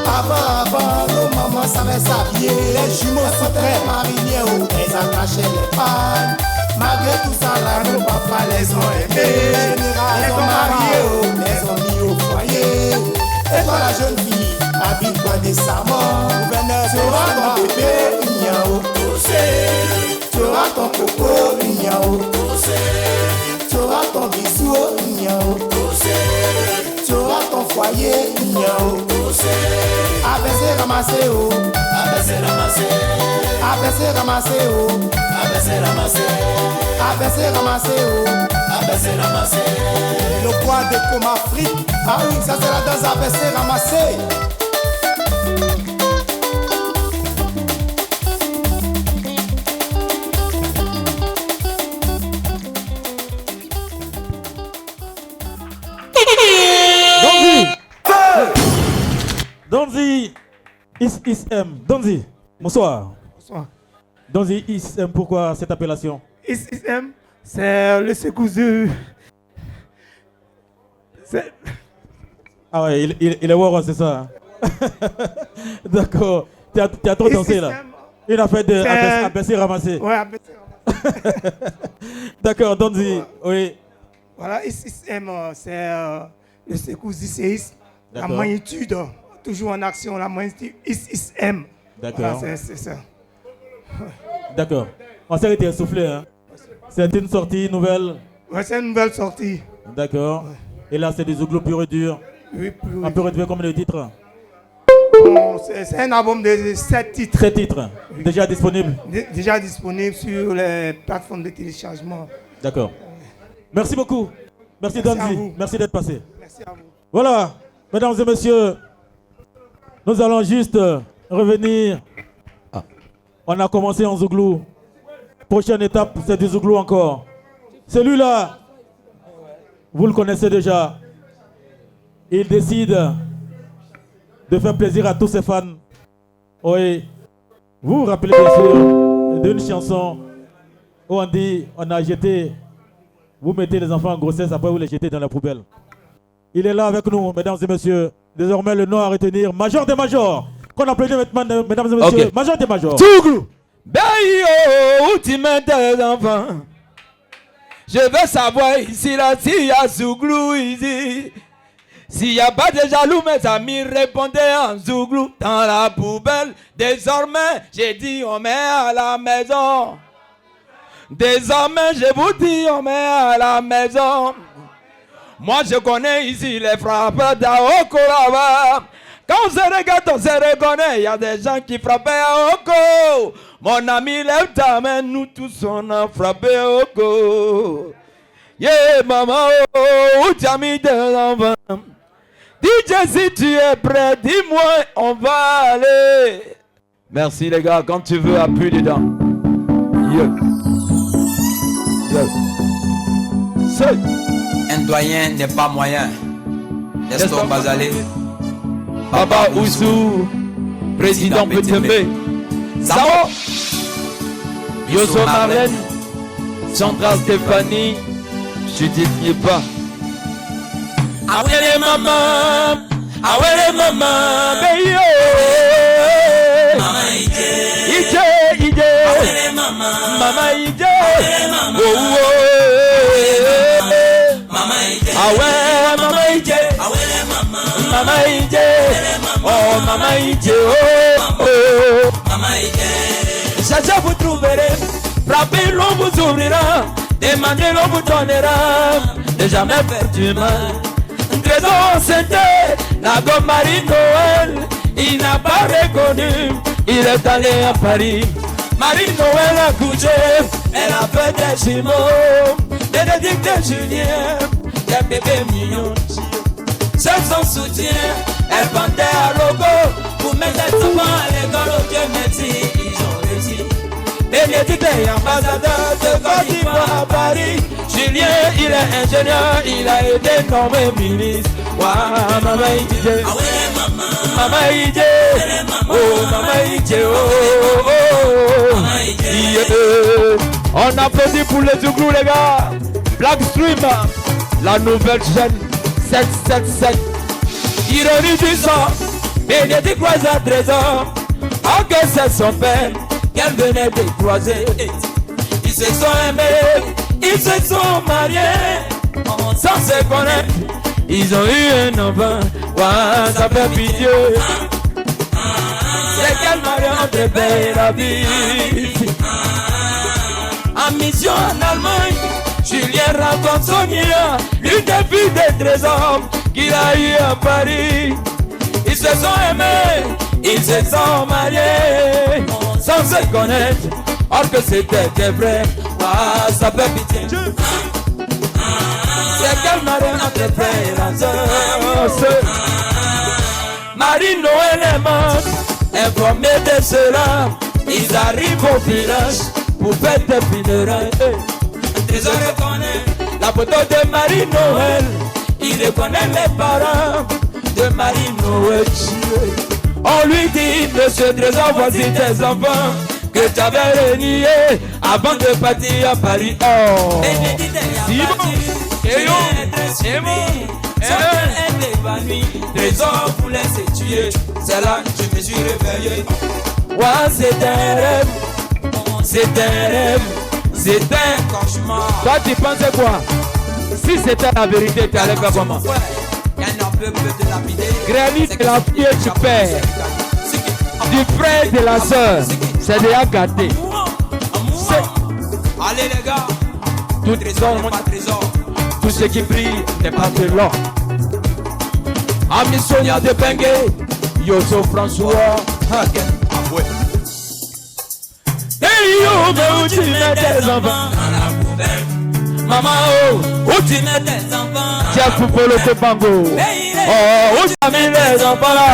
Avant, nos mamans savaient s'habiller. Les jumeaux sont très mariniers où elles attachaient les pannes. Malgré tout ça, là, nos papas les ont aimés. Les ont mariés, oh, les ont mis au foyer. Et toi, la jeune fille, habille-toi décemment. Tu auras ton bébé, miaou. Tu auras ton coco, miaou. Tu auras ton bisou, miaou. Tu auras ton foyer, miaou. Abaissé ramassé oh. Abaissé ramassé, Abaissé ramassé oh. abaissé ramassé, Abaissé ramassé oh. abaissé ramassé. Le poids de Comafrique. Ah oui, ça c'est la danse abaissé ramassé. Donzi ISM. Donzi, bonsoir. Bonsoir. Donzi ISM, pourquoi cette appellation? ISM, c'est le secours de... Ah ouais, il est Waro, c'est ça. D'accord. Tu as trop dansé là. Une affaire de abaissé ramassé. Ouais, abaissé ramassé. D'accord, Donzi, oui. Voilà, ISM, c'est le secours ICIS. La D'accord. magnitude, toujours en action, la magnitude ISM. D'accord. Voilà, c'est ça. D'accord. On s'est été essoufflé, hein. C'est une sortie nouvelle. Ouais, c'est une nouvelle sortie. D'accord. Et là, c'est des Zouglou pur et dur. Oui, plus. On peut retrouver comme le titre. Bon, c'est un album de 7 titres. 7 titres, déjà disponible. Déjà disponible sur les plateformes de téléchargement. D'accord. Merci beaucoup. Merci Danzi. Merci d'être passé. Merci à vous. Voilà, mesdames et messieurs, nous allons juste revenir. On a commencé en Zouglou. Prochaine étape, c'est du Zouglou encore. Celui-là, vous le connaissez déjà. Il décide de faire plaisir à tous ses fans. Oui, vous vous rappelez bien sûr d'une chanson où on dit, on a jeté, vous mettez les enfants en grossesse, après vous les jetez dans la poubelle. Il est là avec nous, mesdames et messieurs. Désormais, le nom à retenir, Major des Majors. Qu'on applaudit maintenant, mesdames et messieurs. Okay. Major des Majors. Zouglou. Bayo, où tu mets tes enfants? Je veux savoir ici, là, s'il y a Zouglou ici. S'il n'y a pas de jaloux, mes amis, répondez en Zouglou dans la poubelle. Désormais, j'ai dit, on met à la maison. Désormais, je vous dis, on met à la maison. Moi, je connais ici les frappeurs d'Aoko là-bas. Quand on se regarde, on se reconnaît. Il y a des gens qui frappaient à Oko. Mon ami, lève ta main, nous tous on a frappé à Oko. Yeah, maman, où tu as mis tes enfants? DJ, si tu es prêt, dis-moi, on va aller. Merci les gars, quand tu veux, appuie dedans. Yeah. Yeah. Un doyen n'est pas moyen. Nestor Bazalé. Baba Oussou, président PTV. Sao, Yoso Marlène, Sandra Stéphanie, je dis pas. Ah ouais les mamans, ah ouais les mamans, bayo. Mama Ije, Ije, ah ouais les mamans, Mama Ije, oh oh, Mama Ije, ah ouais Mama Ije, ah ouais les mamans, Mama Ije, oh Mama Ije, oh oh, Mama Ije. Chacha vous trouverez, frappez l'on vous ouvrira, demandez l'on vous donnera, ne jamais faire du mal. Trésor c'était la gomme Marie Noël, il n'a pas reconnu, il est allé à Paris. Marie Noël a couché, elle a fait des jumeaux, des dédicts de Julien, des bébés mignons. C'est son soutien, elle vendait à logo, pour mettre les enfants à l'école au Dieu merci, ils ont réussi. Bénédicte est ambassadeur de Côte d'Ivoire à Paris. Julien, il est ingénieur, il a été nommé ministre. Waouh, Mama Ije, Mama Ije, oh Mama Ije, oh oh oh. Yeah. On applaudit pour les Zouglou les gars. Blackstream, la nouvelle chaîne 777. Ironie du sang, Bénédicte croise à trésor. Oh que c'est son père qu'elle venait de croiser. Ils se sont aimés, ils se sont mariés, sans se connaître. Ils ont eu un enfant, ouais, ça fait pitié. C'est quel mariage de payer la vie. En mission en Allemagne, Julien raconte Sonia, l'une des filles des trésors qu'il a eu à Paris. Ils se sont aimés, ils se sont mariés, sans se connaître, or que c'était des vrais. Ah, ça fait pitié. C'est quel mariage entre frères et sœurs. Marie Noël est morte, informé de cela. Ils arrivent au village pour faire des funérailles. Trésor reconnaît la photo de Marie Noël. Il reconnaît les parents de Marie Noël. On lui dit, monsieur Trésor, voici tes enfants que tu avais renié avant de partir à Paris. Oh, si bon, c'est bon, est évanoui. Trésor voulait se tuer, c'est là que je me suis réveillé. Ouais, c'est un rêve, c'est un rêve, c'est un cauchemar. Toi tu pensais quoi? Si c'était la vérité, tu allais faire comment? Granit de la fille du père, du frère de la soeur, c'est déjà gâté. Allez les gars, tout trésor, tout ce qui brille n'est pas de l'or. Ami Sonia de Bengue, Yoso François. Hey yo, mais où tu mets tes enfants? Maman, oh, où tu mets tes enfants? Tiens, Poupolo Kopango. Oh, où tu as mis les enfants là?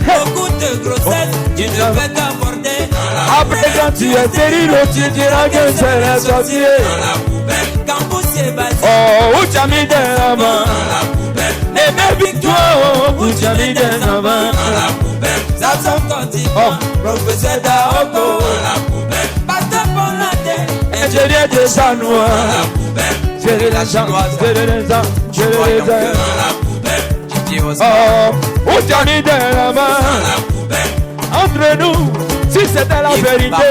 Beaucoup de grossesse, tu ne peux qu'aborder. Après, quand tu es stérile, tu diras que c'est les sorciers. Quand vous êtes basé, oh, où tu as mis tes enfants? Et mes victoires, où tu as mis tes enfants? Ça sent continent, professeur d'Aoko. Pasteur pour la tête, ingénieur de Sanois. J'ai la chanoise, j'ai les ans, j'ai les ans. Oh, où tu as mis tes enfants? Entre nous, si c'était la vérité,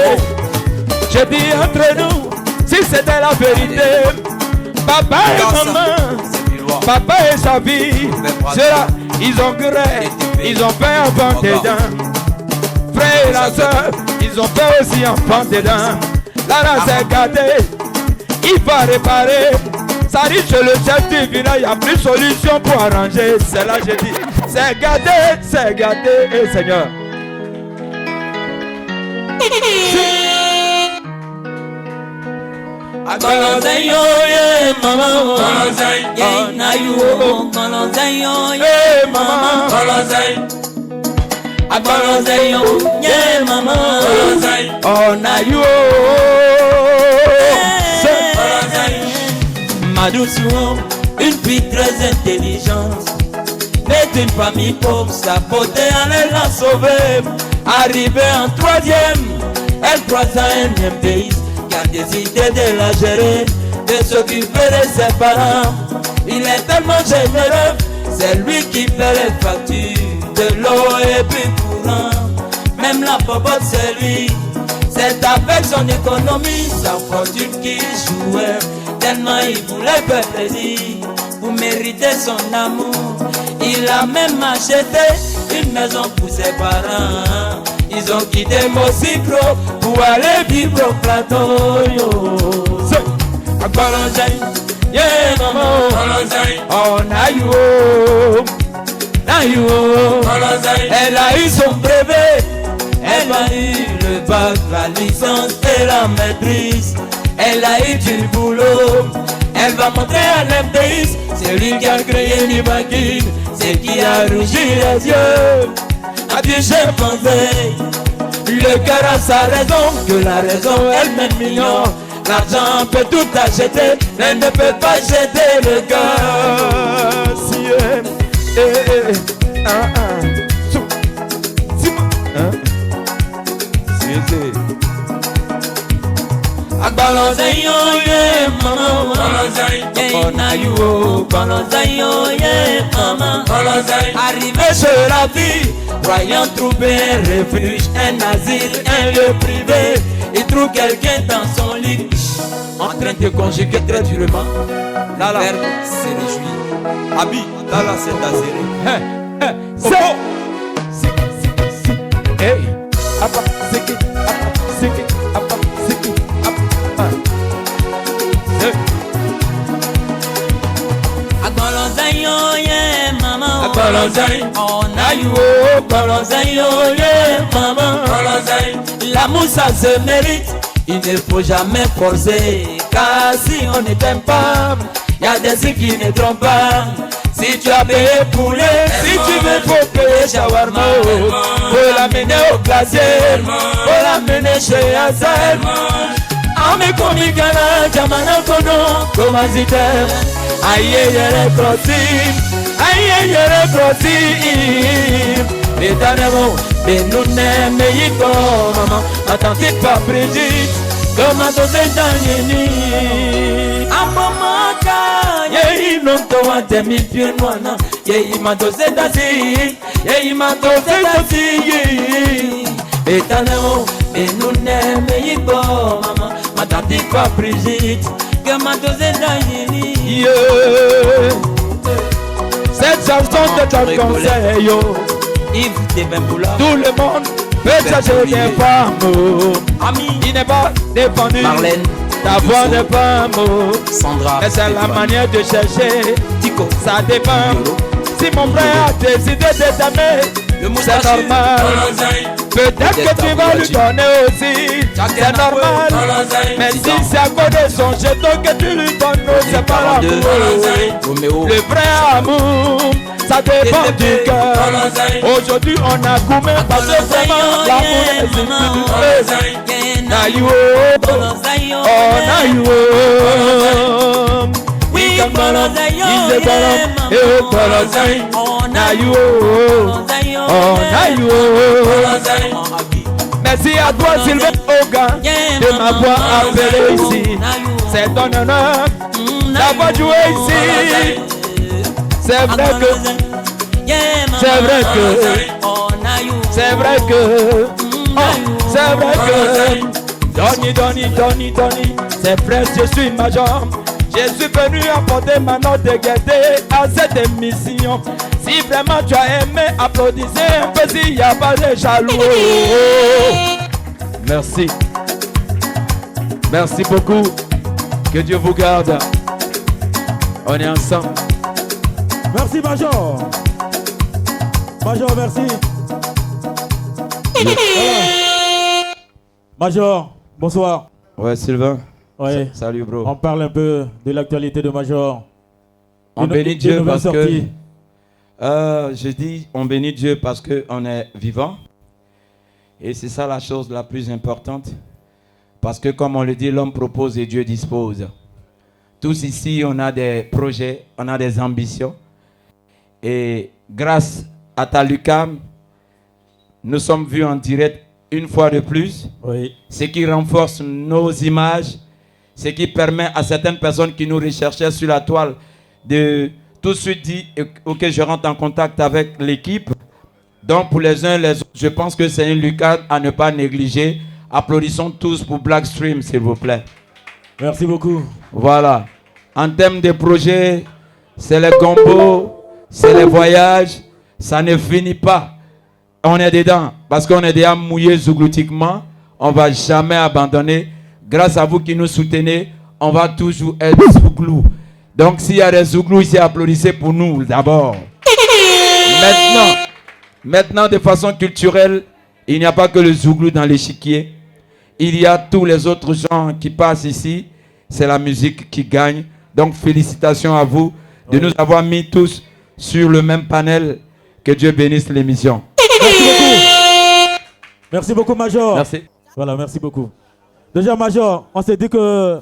j'ai dit entre nous, si c'était la vérité, papa et maman, papa et sa vie, ceux-là, ils ont gré, ils ont fait enfant dedans. Frère et la soeur, ils ont fait aussi enfant dedans. Là, c'est gâté, il va réparer. Ça dit chez le chef du village, il n'y a plus de solution pour arranger. C'est là j'ai dit, c'est gâté, et Seigneur. Colonzayo, yeah, mama. Colonzayo, yeah, na you. Colonzayo, yeah, mama. Colonzayo, Colonzayo, yeah, mama. Colonzayo, oh, na you. Ma douce, une fille très intelligente, née d'une famille pauvre, sa beauté allait la sauver. Arrivée en troisième, elle croise un énième pays qui a décidé de la gérer, de s'occuper de ses parents. Il est tellement généreux, c'est lui qui fait les factures de l'eau et puis courant. Même la popote c'est lui, c'est avec son économie, sa fortune qu'il jouait. Tellement il voulait faire plaisir, vous méritez son amour. Il a même acheté une maison pour ses parents. Ils ont quitté Mosicro pour aller vivre au plateau. À Colonzayo, yeah maman. Oh Nayo, elle a eu son brevet, elle a eu le bac, la licence et la maîtrise. Elle a eu du boulot, elle va montrer à l'MDIS. C'est lui qui a créé l'Imakine, c'est qui a rougi les yeux. Adieu j'ai pensé, le cœur a sa raison, que la raison elle-même mignon. L'argent peut tout acheter, mais ne peut pas jeter le cœur. Si Colonzayo, yeah, mama. Yeah, na you. Colonzayo, yeah, mama. Arrivé sur la vie, croyant trouver un refuge, un asile, un lieu privé. Il trouve quelqu'un dans son lit, en train de conjuguer très durement. Là, là, se réjouit. Abi, là, là, c'est azéré. C'est. Hey, apa, c'est qui, apa, c'est qui, apa, c'est qui, apa. Colonzayo, yeah, mama. Colonzayo, oh, Nayo. Colonzayo, yeah, mama. L'amour, ça se mérite. Il ne faut jamais forcer, car si on ne t'aime pas, y a des signes qui ne trompent pas. Si tu as payé poulet, si tu veux, faut payer shawarma. Faut l'amener au glacier, faut l'amener chez Azel. Ame komikana, jamana kono, komazite. Aïe, yere crossing, aïe, yere crossing. Éternellement, mais nous n'aimons pas, maman. Attendez pas, Brigitte, comment on s'est gagné. Amamaka, yé, non, toi, t'es mis pieds noirs, yé, il m'a dosé d'assez, yé, il m'a dosé d'assez. Éternellement, mais nous n'aimons pas, maman. Attendez pas, Brigitte, comment on s'est gagné. Cette chanson de ton conseil, tout le monde peut chercher des femmes. Il n'est pas défendu. Marlène, ta voix n'est pas un mot. Sandra, mais c'est la manière de chercher. Ça dépend. Si mon frère a décidé de t'aimer, c'est normal. Peut-être que tu vas lui donner aussi, c'est normal. Mais si c'est à cause de son jeton que tu lui donnes, c'est pas l'amour. Le vrai amour, ça dépend du cœur. Aujourd'hui on a Goumé parce que vraiment l'amour est infini. Naïo, oh naïo. Oui, Bolozaïo, naïo, oh naïo. Merci à toi Sylvain Oga de m'avoir appelé ici. C'est ton honneur d'avoir joué ici. C'est vrai que c'est vrai que Donny, c'est frère, je suis major. Je suis venu apporter ma note de gaieté à cette émission. Si vraiment tu as aimé, applaudissez un peu s'il n'y a pas de jaloux. Merci. Merci beaucoup. Que Dieu vous garde. On est ensemble. Merci Major. Major, merci. Major, bonsoir. Ouais, Sylvain. Ouais. Salut, bro. On parle un peu de l'actualité de Major. On bénit Dieu parce que... je dis on bénit Dieu parce qu'on est vivant. Et c'est ça la chose la plus importante. Parce que comme on le dit, l'homme propose et Dieu dispose. Tous ici, on a des projets, on a des ambitions. Et grâce à Talucam, nous sommes vus en direct une fois de plus. Oui. Ce qui renforce nos images, ce qui permet à certaines personnes qui nous recherchaient sur la toile de tout de suite dire ok, je rentre en contact avec l'équipe. Donc pour les uns et les autres, je pense que c'est une lucarne à ne pas négliger. Applaudissons tous pour Blackstream, s'il vous plaît. Merci beaucoup. Voilà. En termes de projets, c'est les combos, c'est les voyages, ça ne finit pas. On est dedans parce qu'on est déjà mouillé zougloutiquement. On ne va jamais abandonner. Grâce à vous qui nous soutenez, on va toujours être zouglou. Donc s'il y a des zouglous ici, applaudissez pour nous d'abord. Maintenant, de façon culturelle, il n'y a pas que le zouglou dans l'échiquier. Il y a tous les autres gens qui passent ici. C'est la musique qui gagne. Donc félicitations à vous de nous avoir mis tous sur le même panel. Que Dieu bénisse l'émission. Merci beaucoup. Merci beaucoup, Major. Merci. Voilà, merci beaucoup. Déjà, Major, on s'est dit que...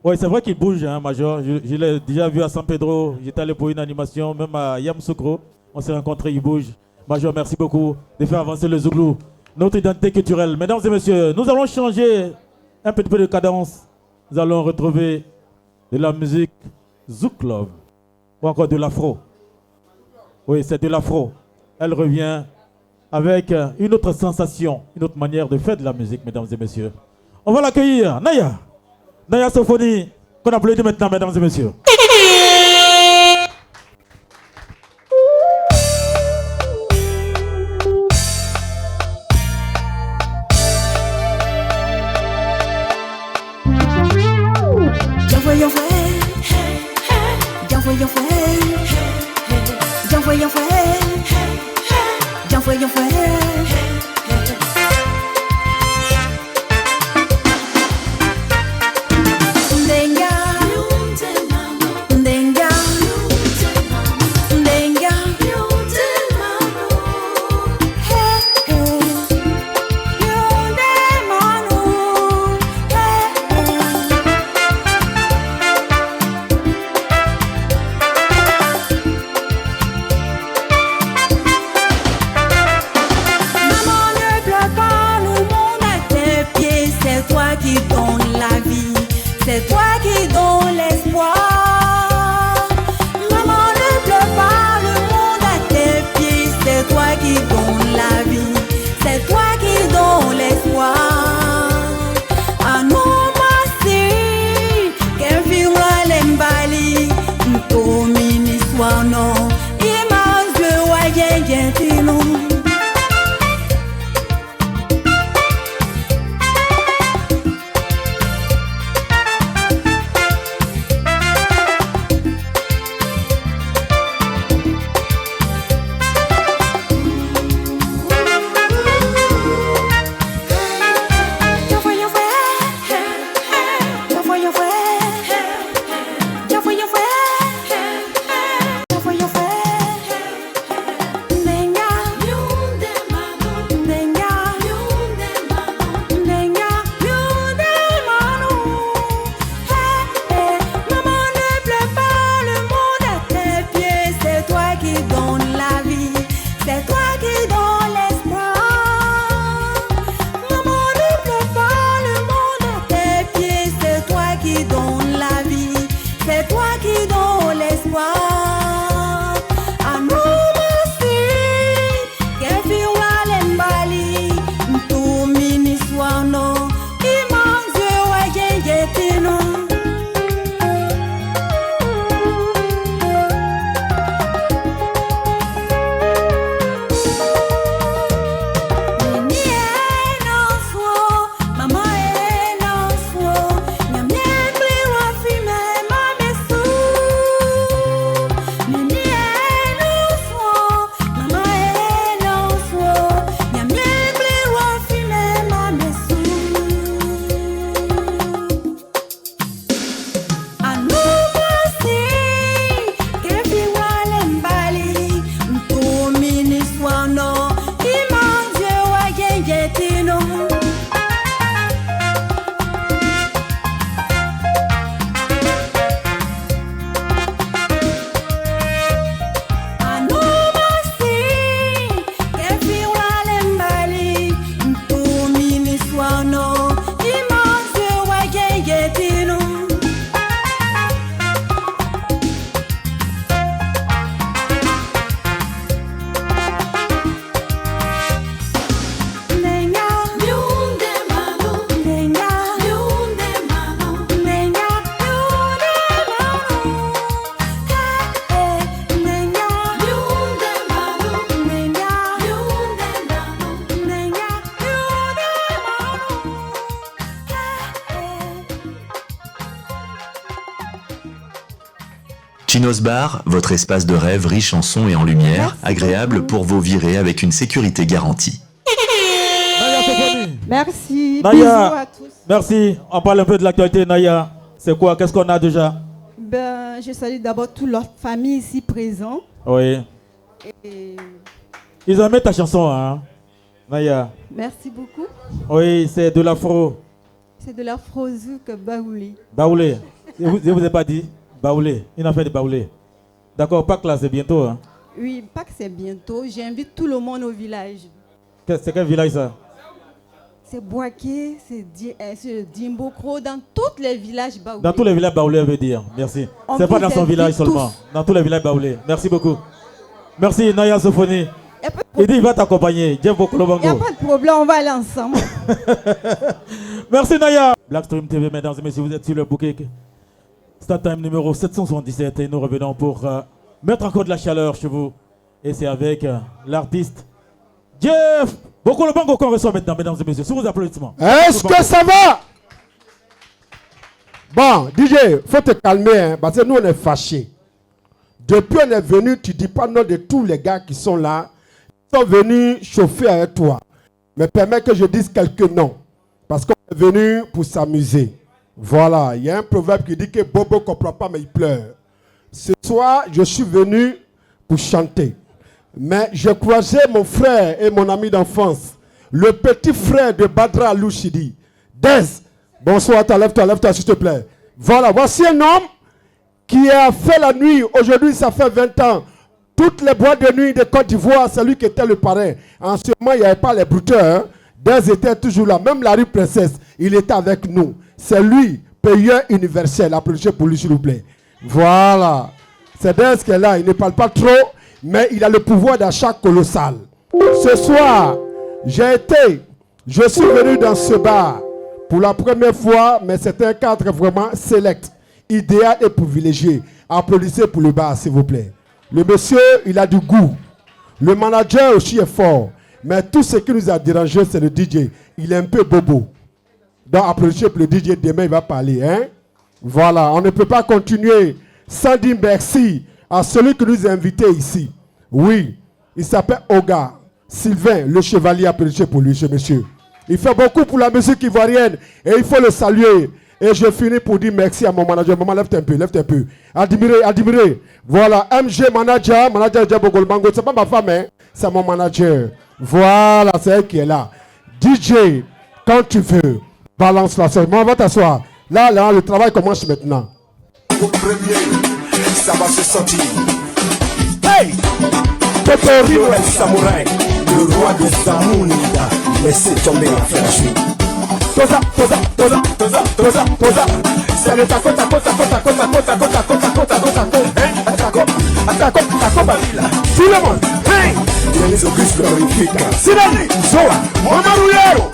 Oui, c'est vrai qu'il bouge, hein, Major. Je l'ai déjà vu à San Pedro. J'étais allé pour une animation, même à Yamoussoukro. On s'est rencontrés, il bouge. Major, merci beaucoup de faire avancer le Zouglou, notre identité culturelle. Mesdames et messieurs, nous allons changer un petit peu de cadence. Nous allons retrouver de la musique Zouk Love ou encore de l'afro. Oui, c'est de l'afro. Elle revient avec une autre sensation, une autre manière de faire de la musique, mesdames et messieurs. On va l'accueillir, Naya. Naya Sophonie, qu'on applaudit maintenant, mesdames et messieurs. Ndenga Chinos Bar, votre espace de rêve riche en son et en lumière, agréable pour vos virées avec une sécurité garantie. Merci. Naya, Bisous à tous. merci. On parle un peu de l'actualité, Naya. C'est quoi? Qu'est-ce qu'on a déjà? Ben, je salue d'abord toute leur famille ici présente. Oui. Et Ils ont aimé ta chanson, hein, Naya? merci beaucoup. Oui, c'est de l'afro. C'est de l'afro-zouk baouli. Baoulé. Je vous ai pas dit Baoulé. Il a fait des baoulés. D'accord, Pâques là, c'est bientôt. Hein. Oui, pas que c'est bientôt. J'invite tout le monde au village. C'est quel village ça? C'est Boaké, c'est Dimbokro, dans tous les villages baoulés. Dans tous les villages baoulés, veut dire. Merci. C'est pas dans son village seulement. Dans tous les villages baoulés. Merci beaucoup. Merci, Naya Sofoni. Il dit il va t'accompagner. Jeff Bokolobango. Il n'y a pas de problème, on va aller ensemble. Merci Naya. Blackstream TV, mesdames et messieurs, vous êtes sur le bouquet. Start Time numéro 777 et nous revenons pour mettre encore de la chaleur chez vous. Et c'est avec l'artiste Jeff Bokolobango qu'on reçoit maintenant, mesdames et messieurs. Sous vos applaudissements. Est-ce que ça va? Bon, DJ, faut te calmer, hein, parce que nous on est fâchés. Depuis on est venu, tu dis pas non de tous les gars qui sont là. Ils sont venus chauffer avec toi. Mais permets que je dise quelques noms. Parce qu'on est venu pour s'amuser. Voilà, il y a un proverbe qui dit que Bobo ne comprend pas mais il pleure. Ce soir, je suis venu pour chanter. Mais j'ai croisé mon frère et mon ami d'enfance, le petit frère de Badra Louchidi. Dez, bonsoir, lève-toi, s'il te plaît. Voilà, voici un homme qui a fait la nuit. Aujourd'hui, ça fait 20 ans. Toutes les boîtes de nuit de Côte d'Ivoire, c'est lui qui était le parrain. En ce moment, il n'y avait pas les brouteurs. Hein. Dez était toujours là. Même la rue Princesse, il était avec nous. C'est lui, payeur universel. Applaudissez pour lui, s'il vous plaît. Voilà. C'est Dez qui est là. Il ne parle pas trop, mais il a le pouvoir d'achat colossal. Ce soir, je suis venu dans ce bar pour la première fois, mais c'est un cadre vraiment select, idéal et privilégié. Applaudissez pour le bar, s'il vous plaît. Le monsieur, il a du goût. Le manager aussi est fort. Mais tout ce qui nous a dérangé, c'est le DJ. Il est un peu bobo. Donc, applaudissez pour le DJ. Demain, il va parler. Hein? Voilà. On ne peut pas continuer sans dire merci à celui qui nous a invités ici. Oui. Il s'appelle Oga. Sylvain, le chevalier. Applaudissez pour lui, ce monsieur. Il fait beaucoup pour la musique ivoirienne. Et il faut le saluer. Et je finis pour dire merci à mon manager. Maman, lève-toi un peu, Admirez. Voilà, MG manager Diabo Golbango. C'est pas ma femme, hein? C'est mon manager. Voilà, c'est elle qui est là. DJ, quand tu veux, balance la scène. Moi, on va t'asseoir. Là, le travail commence maintenant. Au premier, ça va se sentir. Hey! Totori le samouraï, le roi de Zamounida. Laissez tomber la flèche. Toza. C'est le taco. Tout le monde, hey! Les auguste glorifiques. Sinani, Zoa, Momaruyero.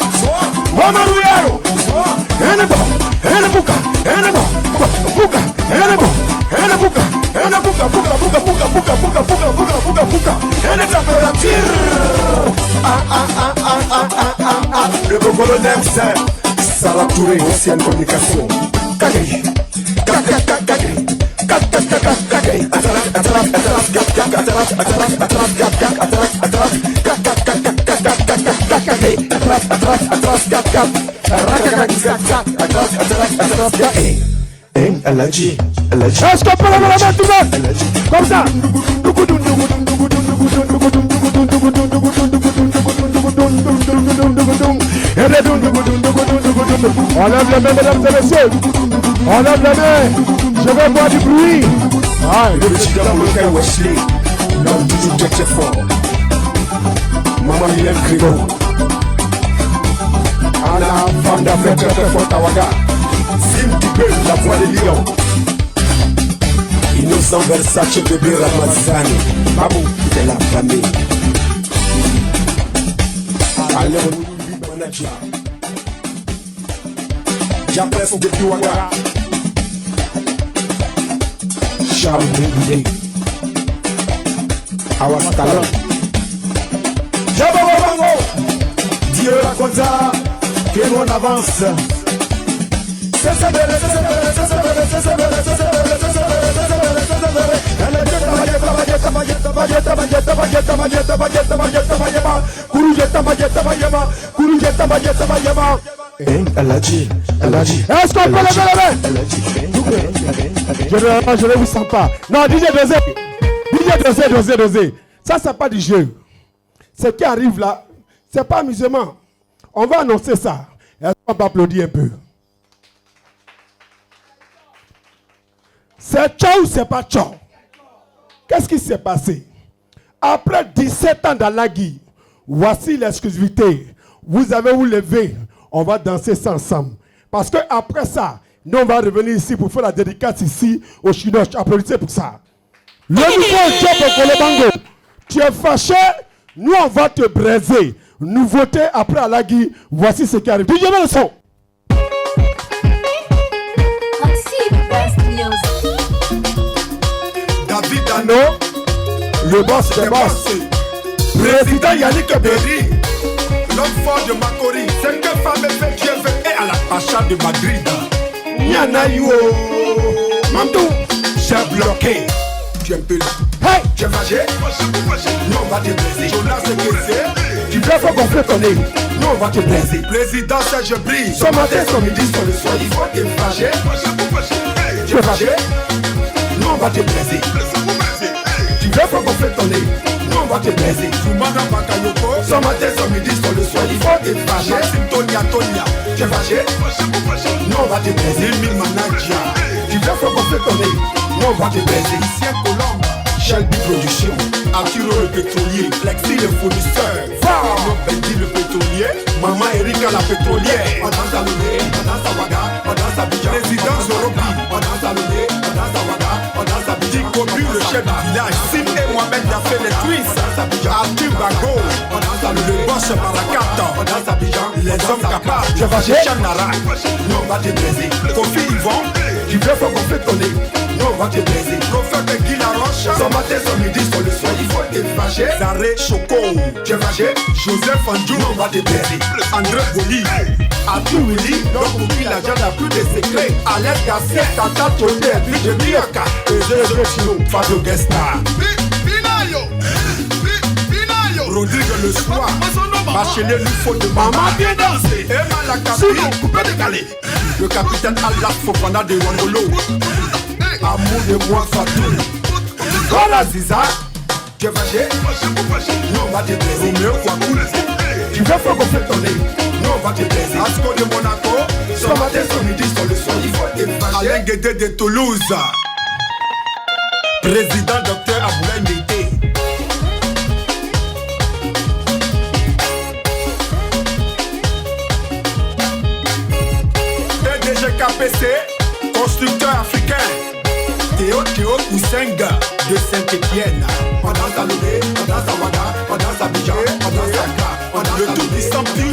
Le beau colonel, c'est Sarah Touré, ancienne communication. Kagei. Est-ce qu'on peut la mettre tout le monde? Comme ça. On lève les mains, mesdames et messieurs. On lève les mains. Je vais voir du bruit. Le petit gars, mon frère Wesley, l'homme toujours très fort. Maman, il aime Grigo. Anna, femme d'affaires très fort, Tawaga. Sim Tibé, la voix des lions. Innocent Versace, bébé Ramazani. Babou, de la famille. Allez, on manager. J'appelle depuis Ouaga. Charles Bougué. Awas Talon. Dieu raconta que l'on avance. Est-ce qu'on peut lever la main? Je ne vous sens pas. Non, DJ dosé. Ça, c'est pas du jeu. Ce qui arrive là, c'est pas amusement. On va annoncer ça. Est-ce qu'on peut applaudir un peu? C'est ciao ou c'est pas ciao? Qu'est-ce qui s'est passé? Après 17 ans dans la Guy, voici l'exclusivité. Vous avez vous levé. On va danser ça ensemble. Parce que après ça, nous on va revenir ici pour faire la dédicace ici au Chinois. Applaudissez pour ça. Le nouveau job au Kolobango. Tu es fâché, nous on va te braiser. Nouveauté après Alagui, voici ce qui arrive. DJ le son. David Dano, le boss des boss. Président Yannick Berry, l'homme fort de Makori. 5 femmes fait Dieu veut et à la Pacha de Madrid. Yana yo, Mamdou, j'ai bloqué. Tu es un peu là. Hey, tu es fâché? Nous on va te blesser. Jonas est blessé. Tu veux pas qu'on peut connaître. Nous on va te blesser. Président Serge Brie. Ce matin, ce midi, sur le soir, il faut te fâcher. Tu es fâché? Nous on va te blesser. Tu veux pas qu'on peut connaître. Nous on va te blesser. Soumana Bakayoko. Ce matin, ce midi, sur le soir, il faut te fâcher. Maxime Tonia. Tu es fâché? Nous on va te blesser. Mille Managia. Tu veux pas qu'on peut connaître. Nous on va te blesser. Ici un Colombe. Shelby Production, Arturo le pétrolier, Lexi le fournisseur, Maman Bendy le pétrolier, Maman Erika la pétrolière, Madame Salomé, Madame Sawaga, Madame Sabidjan, Président Zorobi, Madame Salomé, Madame Sawaga, Madame Sabidjan, Kobu le chef du village, Sim et Mohamed a fait les twists, Arthur Bago, Madame Salomé, le boss Barakata, Madame Sabidjan, les hommes capables, Chanara, nous on va te baiser, Kofi Yvon, tu veux pas qu'on fait tourner. Nous on va te baiser. Prophète Guy Laroche. Ce matin, ce midi, sur le soir, il faut te fâcher. Zaré Choco. Tu es fâché? Joseph Andjou. Nous on va te baiser. André Boli. Atou Willy. Donc pour qui l'argent n'a plus de secrets. Alex Gasset. Tata Toné. Puis de Miyaka. Ezele Chino. Fado Gesta. Binayo. Rodrigue le soir. Bachelet lui faut de maman bien danser. Emma la capitaine. Coupé décalé. Le capitaine Allah Fofana de Wangolo. Amour de moi Fatou. Voilà Ziza. Tu es fâché? Nous on va te baiser. Roméo Kwakou. Tu veux pas qu'on fait tourner. Nous on va te baiser. Asco de Monaco. Ce matin, ce midi, sur le soir, il faut te fâcher. Alain Guédé de Toulouse. Président Dr Aboulaye Mété. PDG KPC. Constructeur africain. Théo Koussenga de Saint-Étienne. Madame Salomé, Madame Sawada, Madame Sabidjan, Madame Saka, le tout puissant Piu,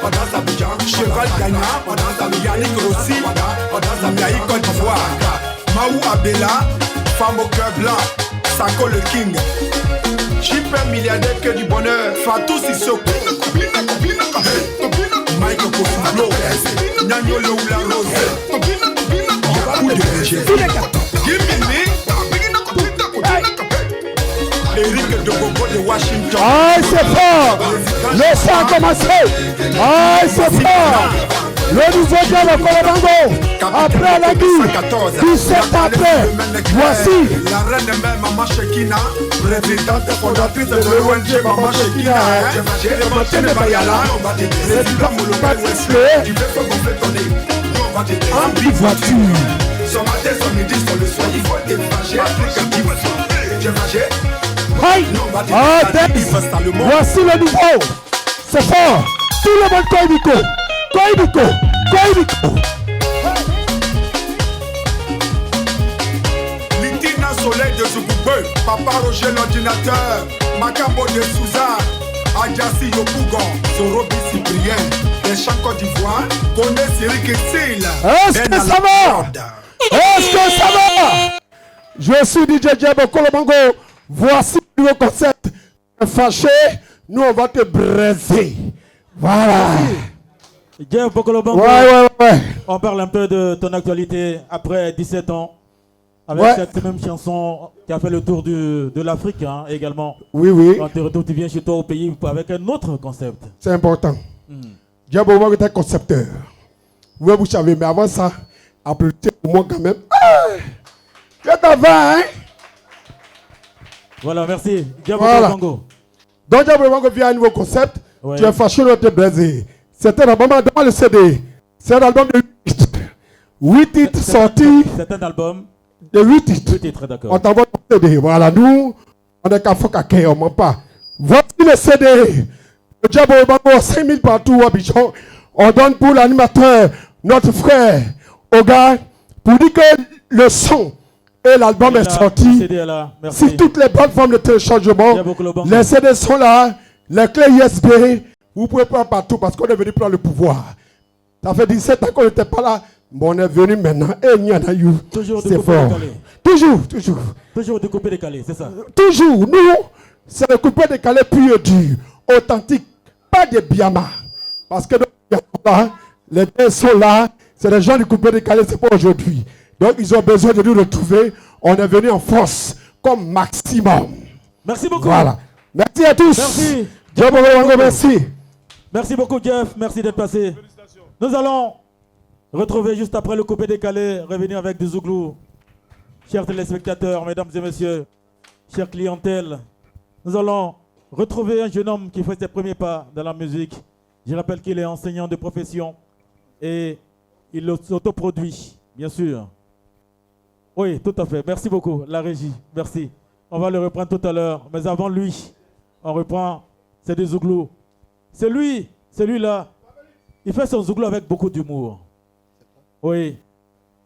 Madame Sabidjan, Cheval Gagna, Madame Salomé, Yannick Rossi, Madame Yaï Côte d'Ivoire, Maou Abela, Femme au cœur blanc, Sako le King, Chipper milliardaire que du bonheur, Fatou Sissoko, Mike Kofulo, Nagno le Oula Rose, beaucoup de BG. Eric de Bobo de Washington. Ah, c'est fort! Le sang a commencé! Ah, c'est fort! Le nouveau job au Kolobango! Après la guerre, 17 ans après, voici! La reine mère Maman Shekina, présidente fondatrice de l'ONG Maman Shekina. Le matin de Bayala, président Mouloumad Wesley. Tu veux pas gonfler ton nez? On va te décider. En voiture. Ce matin, ce midi, sur le soir, il faut te fâcher. Tu es fâché? Hey! Voici le nouveau! C'est fort! Tout le monde Koibiko! Litina Soleil de Zoukoubeu, Papa Roger l'ordinateur, Macambo de Souza, Adjassi Yopougon, Sorobi Cyprien, des champs Côte d'Ivoire, Kone Siri Kessil. Est-ce que ça va? Est-ce que ça va? Je suis DJ Jeb au Kolobango. Voici le nouveau concept. Fâché, nous on va te braiser. Voilà. Jeff Bokolobango. Ouais. On parle un peu de ton actualité après 17 ans. Avec cette même chanson qui a fait le tour de l'Afrique également. Oui. Quand tu retournes, tu viens chez toi au pays avec un autre concept. C'est important. Jeff Bokolobango était concepteur. Oui, vous savez, mais avant ça, applaudissez pour moi quand même. Je t'avais, hein? Voilà, merci. Jeff Voilà. Bokolobango. Donc Jeff Bokolobango vient à un nouveau concept. Ouais. Tu es fâché de te baiser. C'était un album dans le CD. C'est un album de 8 titres sortis. C'est un album de 8 titres. 8 titres, d'accord. On t'envoie ton CD. Voilà, nous, on est qu'à faux caquet, on ment pas. Voici le CD. Le Jeff Bokolobango, 5000 partout à Abidjan. On donne pour l'animateur, notre frère, Oga, pour dire que le son et l'album est sorti. CD est là. Merci. Sur toutes les plateformes de téléchargement, les CD sont là, les clés USB, vous pouvez prendre partout parce qu'on est venu prendre le pouvoir. Ça fait 17 ans qu'on n'était pas là, mais on est venu maintenant. Et il y en a eu. C'est fort. Toujours. Toujours de couper décalé, c'est ça. Toujours. Nous, c'est le coupé décalé pur et dur, authentique, pas de Biama. Parce que les gars sont là, c'est les gens du coupé décalé, c'est pas aujourd'hui. Donc ils ont besoin de nous retrouver. On est venu en force comme maximum. Merci beaucoup. Voilà. Merci à tous. Merci. Jeff Bokolobango, merci. Merci beaucoup Jeff, merci d'être passé. Nous allons retrouver juste après le coupé décalé, revenir avec du Zouglou. Chers téléspectateurs, mesdames et messieurs, chère clientèle, nous allons retrouver un jeune homme qui fait ses premiers pas dans la musique. Je rappelle qu'il est enseignant de profession et il s'autoproduit, bien sûr. Oui, tout à fait. Merci beaucoup, la régie. Merci. On va le reprendre tout à l'heure. Mais avant lui, on reprend, c'est des Zouglou. C'est lui, celui-là. Il fait son Zouglou avec beaucoup d'humour. Oui.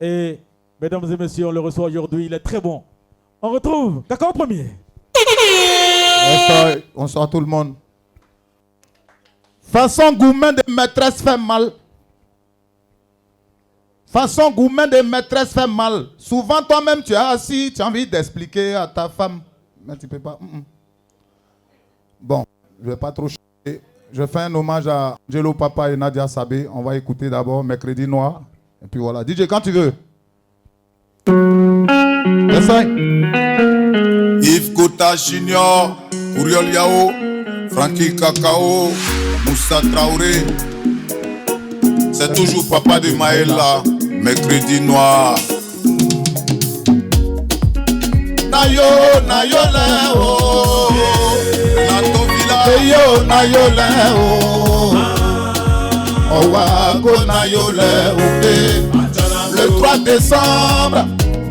Et, mesdames et messieurs, on le reçoit aujourd'hui. Il est très bon. On retrouve Kakao Premier. Bonsoir tout le monde. Façon gourmet de maîtresse fait mal. Façon gourmet de maîtresse fait mal. Souvent toi-même tu es assis, tu as envie d'expliquer à ta femme. Mais tu peux pas. Bon, je ne vais pas trop chier. Je fais un hommage à Angelo Papa et Nadia Sabé. On va écouter d'abord Mercredi Noir. Et puis voilà. DJ, quand tu veux. Yves Kota Junior, Kouriol Yao, Frankie Kakao, Moussa Traoré. C'est toujours Papa de Maëla, Mercredi Noir. Nayo, nayo le o, Nato Villa. Yo, nayo le o, Owago nayo le o. Le 3 décembre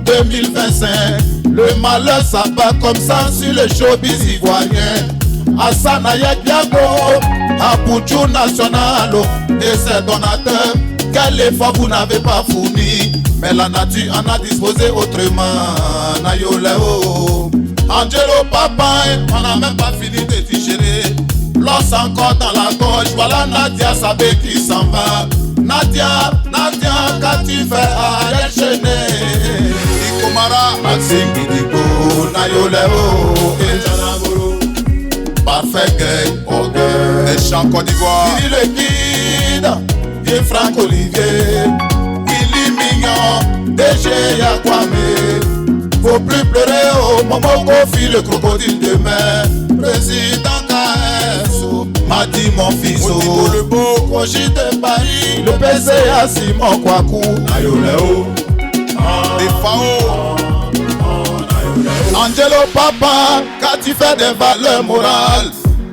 2025, le malheur s'abat comme ça sur le showbiz ivoirien. Assana Yagiago, Abuju National, et ses donateurs, quel effort vous n'avez pas fourni, mais la nature en a disposé autrement. Nayoleo, Angelo Papa, on n'a même pas fini de digérer. L'os encore dans la gorge, voilà Nadia Sabé qui s'en va. Nadia, qu'as-tu fait à l'enchaîner? Ikomara, Maxime Didigo, Nayoleo, et Janagoro. Parfait gay, orgueil, des chants Côte d'Ivoire. Billy le Kid, et Franck Olivier, Willy Mignon, DG Yakwame. Faut plus pleurer au moment qu'on fit le crocodile de mer. Président KS, Madi mon fils, le beau Roger de Paris, le PCA Simon Kwaku, Nayoleo, des Fao. Angelo Papa, qu'as-tu fait des valeurs morales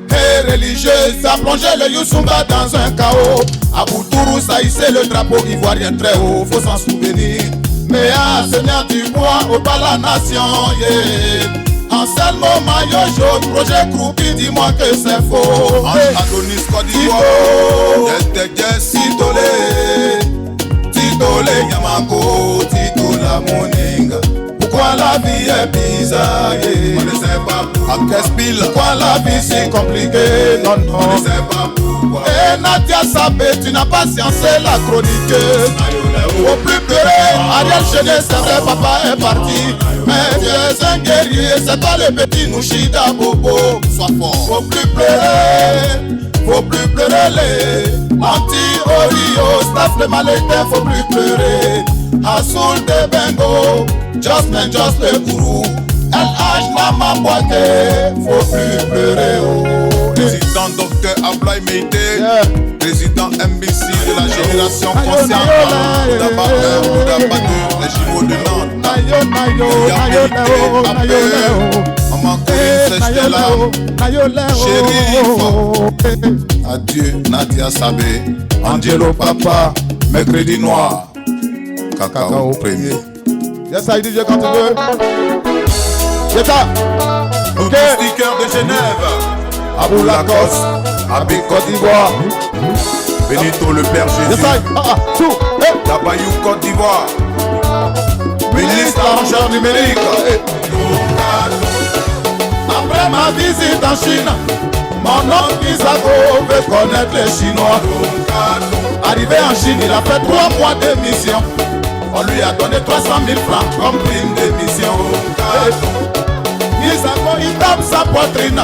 et religieuses? Ça plongé le Youssoumba dans un chaos. À Boutourou, ça hissait le drapeau ivoirien très haut, faut s'en souvenir. Mais à Seigneur du bois, au bas la nation, yeah. Anselmo maillot jaune, projet Croupi, dis-moi que c'est faux. Adonis Côte d'Ivoire, Titolé Yamako, Titola Moninga. Pourquoi la vie est bizarre, yeah. On ne sait pas pourquoi. Pourquoi la vie si compliquée, non, non. On ne sait pas pourquoi. Et Nadia Sabé, tu n'as pas sciencé la chroniqueuse. Faut plus pleurer, Ariel Chenet, c'est vrai, papa est parti. Mais tu es un guerrier, c'est toi le petit Nouchida Bobo. Sois fort. Faut plus pleurer les Anti-Orio, staff le malaitin, faut plus pleurer. Assoul de Bengo, just man, just le gourou. LH Nama Boaké, faut plus pleurer. Président Docteur Ablaï Meïté, président MBC de la génération consciente. Boudabateur, Boudabateur, les jumeaux de Nantes. Maman Corinne Sèche-Tella, Chérif. Adieu Nadia Sabé, Angelo Papa, Mercredi Noir, Cacao Premier. Yes, I DJ quand tu veux. C'est ça. Ok. Sticker de Genève. Abou Lacoste, Abé Côte d'Ivoire. Benito le Père Jésus. Yes, I. Dabayou Côte d'Ivoire. Ministre arrangeur numérique. Après ma visite en Chine, mon oncle Isago veut connaître les Chinois. Arrivé en Chine, il a fait 3 mois de mission. On lui a donné 300 000 francs comme prime de mission. Isago, il tape sa poitrine.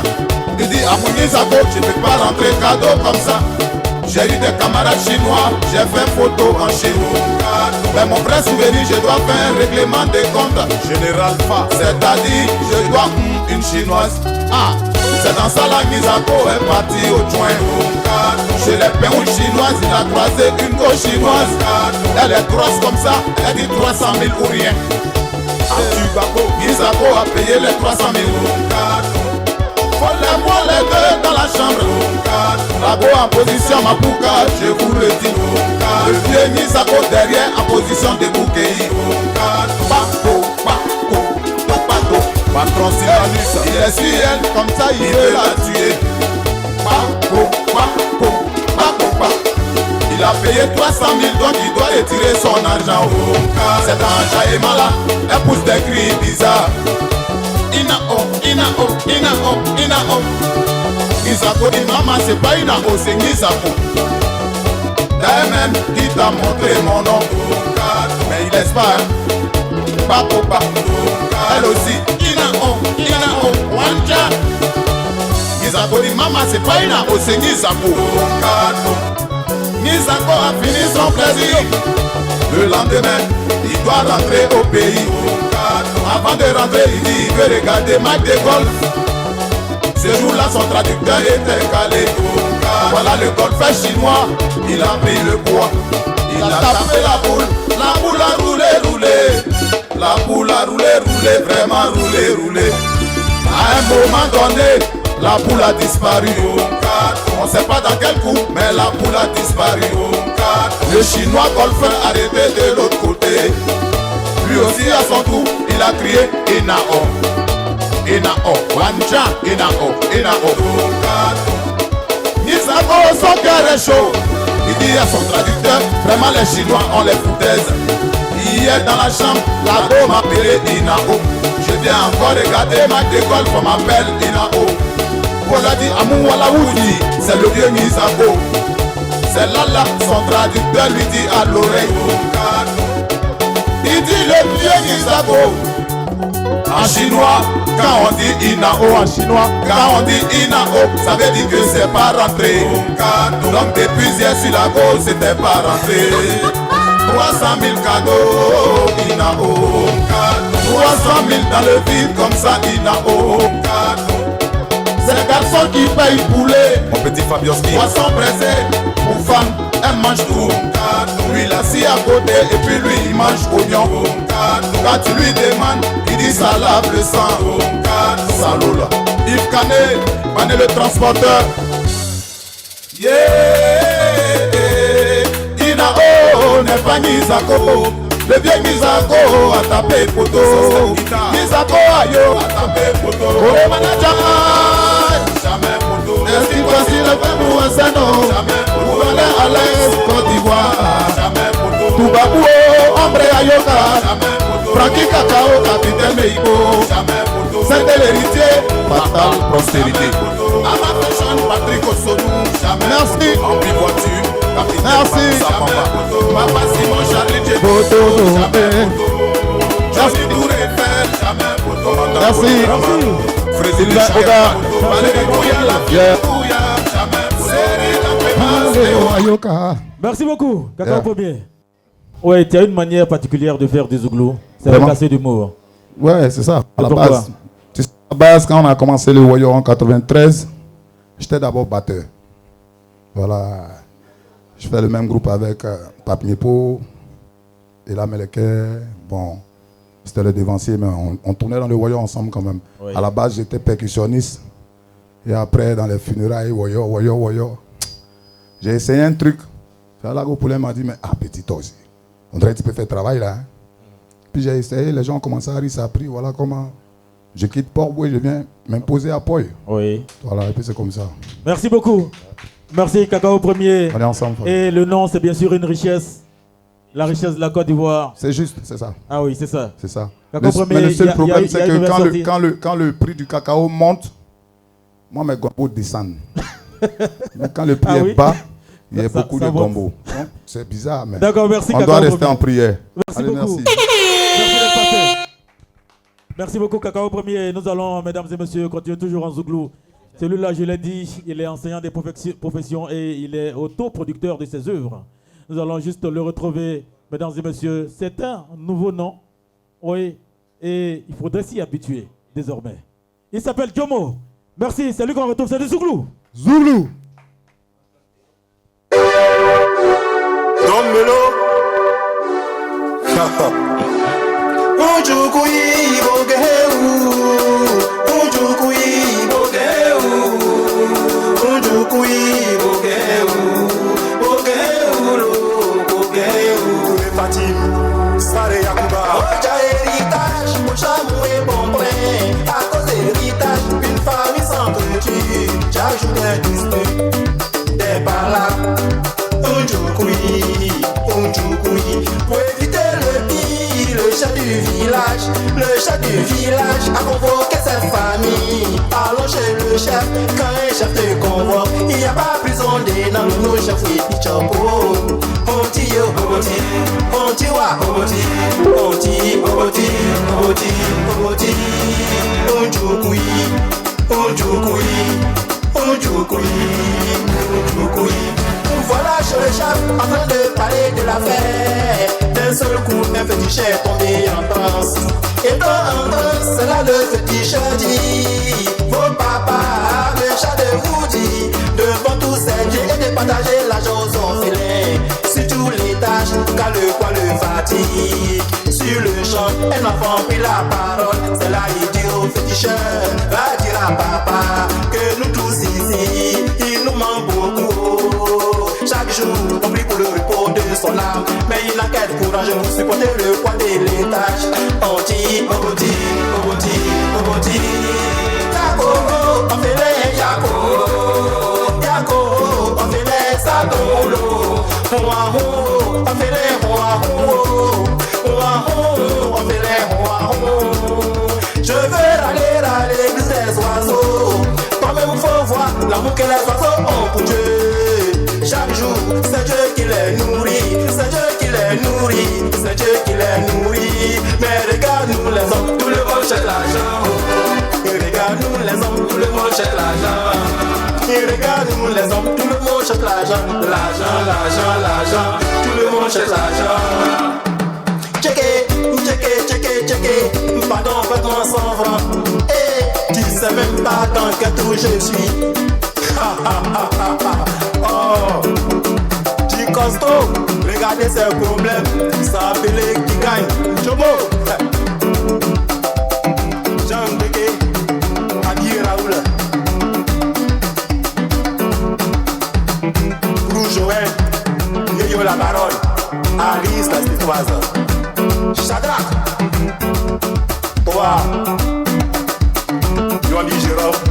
Il dit à mon Isago, tu ne peux pas rentrer cadeau comme ça. J'ai eu des camarades chinois, j'ai fait photo en Chine. Mais mon vrai souvenir, je dois faire un règlement des comptes. Général Fa, c'est-à-dire, je dois une chinoise. Ah, c'est dans ça la Misako est parti au joint. Chez les péons chinoises, il a croisé une go chinoise. Elle est grosse comme ça, elle dit 300 000 ou rien. Misako a payé les 300 000. Faut les voir les deux dans la chambre. Rago en position Mapuka, je vous le dis. Le vieux Misako derrière en position de Boukei. Patron Sylvanus, il est sur elle, comme ça il veut la tuer. Il a payé 300 000, donc il doit retirer son argent. Cet argent est malade, elle pousse des cris bizarres. Inao, Inao, Inao, Inao. Isako dit maman, c'est pas Inao, c'est Isako. D'ailleurs même, qui t'a montré mon nom. Mais il laisse pas, hein. Papa, elle aussi. Inao, Inao, Wanja. Isako dit maman, c'est pas Inao, c'est Isako. Isako a fini son plaisir. Le lendemain, il doit rentrer au pays. Avant de rentrer, il dit il veut regarder match de golf. Ce jour-là, son traducteur était calé. Voilà le golfeur chinois, il a pris le poids. Il a tapé la boule a roulé, roulé. La boule a roulé, roulé, vraiment roulé, roulé. À un moment donné, la boule a disparu. On ne sait pas dans quel coup, mais la boule a disparu. Le chinois golfeur arrêté de l'autre côté. Lui aussi à son tour, il a crié Inao. Inao, Wanja, Inao, Inao. Isako, son cœur est chaud. Il dit à son traducteur, vraiment les Chinois ont les foutaises. Hier dans la chambre, la go m'appelait Inao. Je viens encore regarder ma décolle, on m'appelle Inao. On l'a dit Amou Walaoudi, c'est le vieux Isako. C'est là, son traducteur lui dit à l'oreille. Il dit le vieux Isako. En chinois, quand on dit Inao, en chinois, quand on dit Inao, ça veut dire que c'est pas rentré. Donc depuis hier sur la gauche, c'était pas rentré. 300 000 cadeaux, Inao. 300 000 dans le vide, comme ça, Inao. C'est le garçon qui paye poulet. Mon petit Fabioski. Poisson pressé, pour femme, elle mange tout. Lui, il assis à côté, et puis lui, il mange oignon. Quand tu lui demandes, il dit ça lave le sang. Salaud là. Yves Canet, Mané le transporteur. Yeah, Inao n'est pas Misako. Le vieux Misako a tapé poteau. Misako ayo a tapé poteau. Oh manajama, jamais poteau. Est-ce qu'il voici le fait pour un seno? Jamais poteau. Pour aller à l'Est Côte d'Ivoire. Jamais poteau. Toubabou, Ombre Ayoka. Jamais poteau. Francky Cacao, capitaine Meibo. Jamais poteau. C'est de l'héritier, fatale prospérité. Ama Fashion, Patrick Osonou. Jamais. Merci. En voiture. Merci. Papa Simon Charlie Djebo. Merci. Merci. Sylvain Oga. Ayoka. Merci beaucoup, Cacao Yeah. Premier. Ouais, tu as une manière particulière de faire du zouglou. C'est Vraiment? avec assez d'humour. Ouais, c'est ça. À la Pourquoi? base, tu sais, à la base, quand on a commencé le Woyo en 93, j'étais d'abord batteur. Voilà. Je fais le même groupe avec Pape Niepo et la Meleke. Bon, c'était le devancier, mais on tournait dans le Woyo ensemble quand même. Oui. À la base, j'étais percussionniste. Et après, dans les funérailles, Woyo. J'ai essayé un truc. Là, le poulet m'a dit, mais petit toi aussi. On dirait que tu peux faire travail là. Hein? Puis j'ai essayé, les gens ont commencé à rire, ça a pris. Voilà comment je quitte Port-Boué, je viens m'imposer à Poy. Oui. Voilà, et puis c'est comme ça. Merci beaucoup. Merci, Cacao Premier. On est ensemble. Et le nom, c'est bien sûr une richesse. La richesse de la Côte d'Ivoire. C'est juste, c'est ça. Ah oui, c'est ça. C'est ça. Cacao Premier, Mais le seul problème, c'est il y a une que nouvelle quand le prix du cacao monte, moi, mes gombos descendent. Mais quand le prix est bas, il y a beaucoup de gombos. C'est bizarre, mais d'accord, merci, on Cacao doit rester Premier. en prière. Merci Allez, beaucoup. merci. Merci d'être passé. Merci beaucoup, Cacao Premier. Nous allons, mesdames et messieurs, continuer toujours en zouglou. Celui-là, je l'ai dit, il est enseignant des professions et il est autoproducteur de ses œuvres. Nous allons juste le retrouver, mesdames et messieurs. C'est un nouveau nom, oui, et il faudrait s'y habituer désormais. Il s'appelle Jomo. Merci, c'est lui qu'on retrouve, c'est du zouglou. Zouglou. Don Melo. Ujukui bogeu. Ujukui bogeu. Ujukui bogeu. Bogeu lo bogeu. Fatim Sare Yakuba. Oja héritage, mon chamou est bon prêt. À cause de l'héritage, une famille s'entretue. J'ajoute des disputes, des parlables. Ujukui, pour éviter le pire, le chef du village a convoqué sa famille. Allons chez le chef, quand un chef te convoque, il n'y a pas prison des noms, nos chefs oui, pichapo. Onti yo, onti wa, onti, Ujukui. Voilà chez le chef en train de parler de l'affaire. D'un seul coup, un fétiche est tombé en transe. Et dans en transe, c'est là le fétiche dit: vos papas, le chat de vous dit, devant tous ces dieux et de partager l'argent aux orphelins. Sur tous les tâches, car le quoi le fatigue. Sur le champ, un enfant prit la parole. C'est là il dit au féticheur: va dire à papa que nous tous ici, il nous manque beaucoup. Chaque jour, on prie pour le repos de son âme. Mais il n'a qu'à être courageux pour supporter le poids de l'étage. Oti. Yako, on fait les Yako, on fait les Sadolo. On fait les on fait les Je veux aller à l'église des oiseaux. Toi-même, faut voir l'amour que les oiseaux ont pour Dieu. Chaque jour, c'est Dieu qui les nourrit, c'est Dieu qui les nourrit, c'est Dieu qui les nourrit. Mais regarde-nous les hommes, tout le monde cherche l'argent. Regarde-nous les hommes, tout le monde cherche l'argent. Regarde-nous les hommes, tout le monde cherche l'argent. L'argent, tout le monde cherche l'argent. Checké, pardon, faites-moi 100 francs. Et tu sais même pas dans quel trou je suis. Oh, du costaud, regardez ces problèmes, ça appelé qui gagne. Chobo, Jean Beke, Adi Raoul, Brou Joël, Yeyo la Baronne, Alice la Stitoise, Shadrach, toi, Yoandi Jérôme,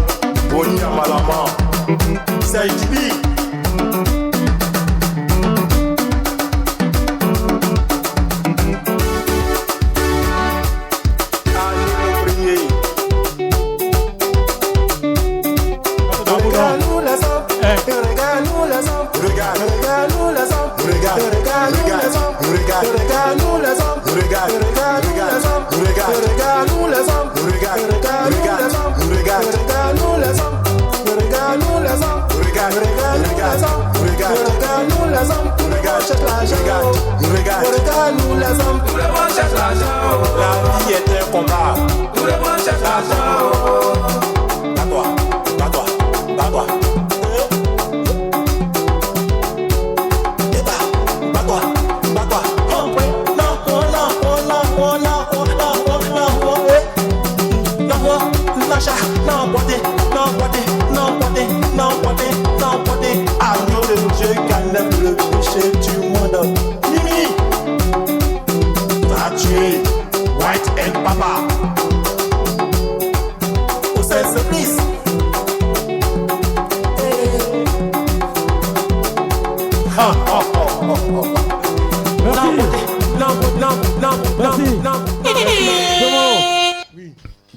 Boni Amalama. C'est Jibi. Regarde-nous les hommes, regarde-nous les hommes, regarde-nous les hommes, regarde-nous les hommes, regarde-nous les hommes, regarde-nous les hommes, regarde-nous les hommes, regarde-nous les hommes, regarde-nous les hommes. Regarde-nous les hommes, regarde-nous les hommes, regarde-nous Regarde nous les hommes, Tout le monde cherche l'argent. la vie est un combat. Tout le monde cherche l'argent. Bats-toi, bats-toi, bats-toi. Bats-toi, bats-toi. Je gagne le péché du monde. Mimi, t'as tué White and Papa. Au Saint-Simplice.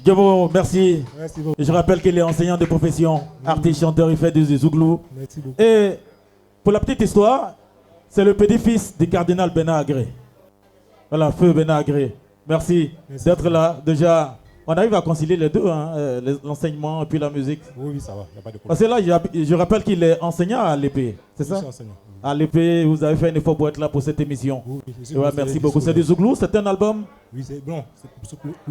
Djomo, merci. Merci beaucoup. Et je rappelle qu'il est enseignant de profession, artiste, chanteur, il fait du zouglou. Merci beaucoup. Et pour la petite histoire, c'est le petit-fils du cardinal Bernard Agré. Voilà, feu Bernard Agré. Merci d'être là. Déjà, on arrive à concilier les deux, hein, l'enseignement et puis la musique. Oui, ça va, il n'y a pas de problème. Parce que là, je rappelle qu'il est enseignant à l'épée, c'est ça? Je suis enseignant. À l'épée, vous avez fait un effort pour être là pour cette émission. Oui, ouais, merci beaucoup. C'est du Zouglou, c'est un album? Oui, c'est bon.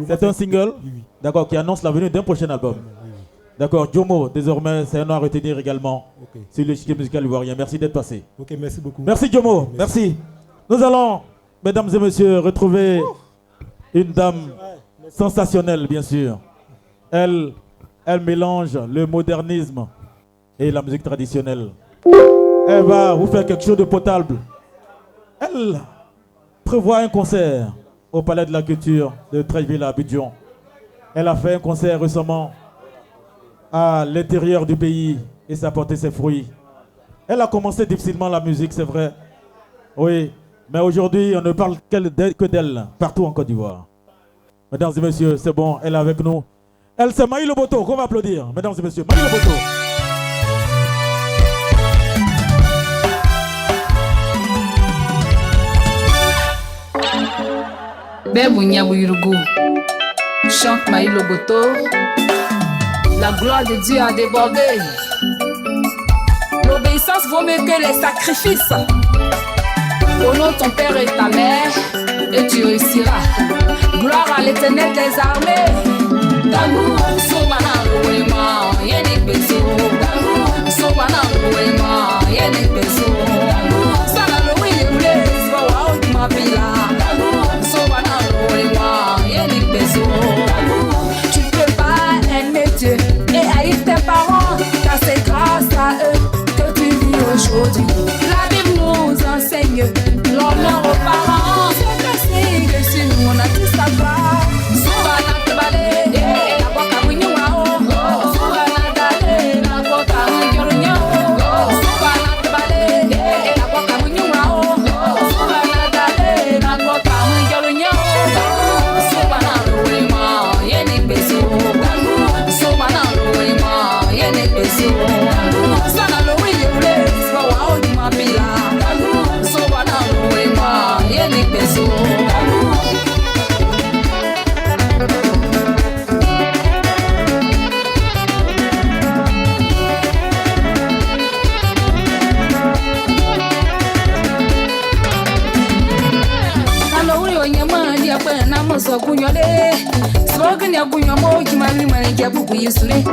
C'est un single? Oui, oui. D'accord, qui annonce la venue d'un prochain album. Oui. D'accord, Djomo, désormais, c'est un nom à retenir également Ok. sur le chiquet musical ivoirien. Merci d'être passé. Ok, merci beaucoup. Merci Djomo, merci. Nous allons, mesdames et messieurs, retrouver une dame sensationnelle, bien sûr. Elle mélange le modernisme et la musique traditionnelle. Elle va vous faire quelque chose de potable. Elle prévoit un concert au Palais de la Culture de Treichville à Abidjan. Elle a fait un concert récemment à l'intérieur du pays et ça a porté ses fruits. Elle a commencé difficilement la musique, c'est vrai. Oui, mais aujourd'hui, on ne parle que d'elle partout en Côte d'Ivoire. Mesdames et messieurs, c'est bon, elle est avec nous. Elle, c'est Maï Loboto, qu'on va applaudir. Mesdames et messieurs, Maï Loboto. Bebounia Bouyourgou chante Maï Loboto. La gloire de Dieu a débordé. L'obéissance vaut mieux que les sacrifices. Honore ton père et ta mère et tu réussiras. Gloire à l'Éternel des armées. D'amour, Sobana Louema, Yenik Bezo. D'amour, Sobana Louema, Yenik Bezo. Sana Louis Yule, Soa Oudima Pila. D'amour, Sobana Louema, Yenik Bezo. Tu peux pas aimer Dieu et haïr tes parents, car c'est grâce à eux que tu vis aujourd'hui. La Bible nous enseigne l'honneur aux parents. C'est un signe que si nous on a tout savoir. Soubana Tebale, la boca Mouignoua. Soubana Dale, la boca Mouignoua. Soubana Tebale, la boca Mouignoua. Soubana Dale, la boca Mouignoua. Soubana Louema, Yenik Bezo. Soubana Louema, Yenik Bezo. Sana Louis Yule, Soa Oudima Pila. Soubana Louema, Yenik Bezo. So kunyole slogan ya kunyomo kimani mane ya buku yisule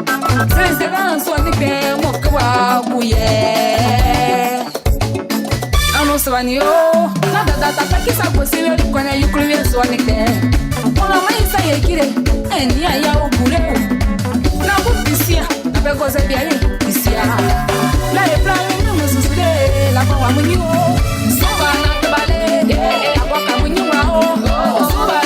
sense dan so ni pe mokwa buye ano swani yo na da ta pa kisa ko se yo ko na yukruye so ni ke ona mai sa ye kire eni aya obure na bu bisia na be ko se bia ye bisia la e plan ni mo susule la pa wa munyo so ba na tbale la pa ka munyo o so ba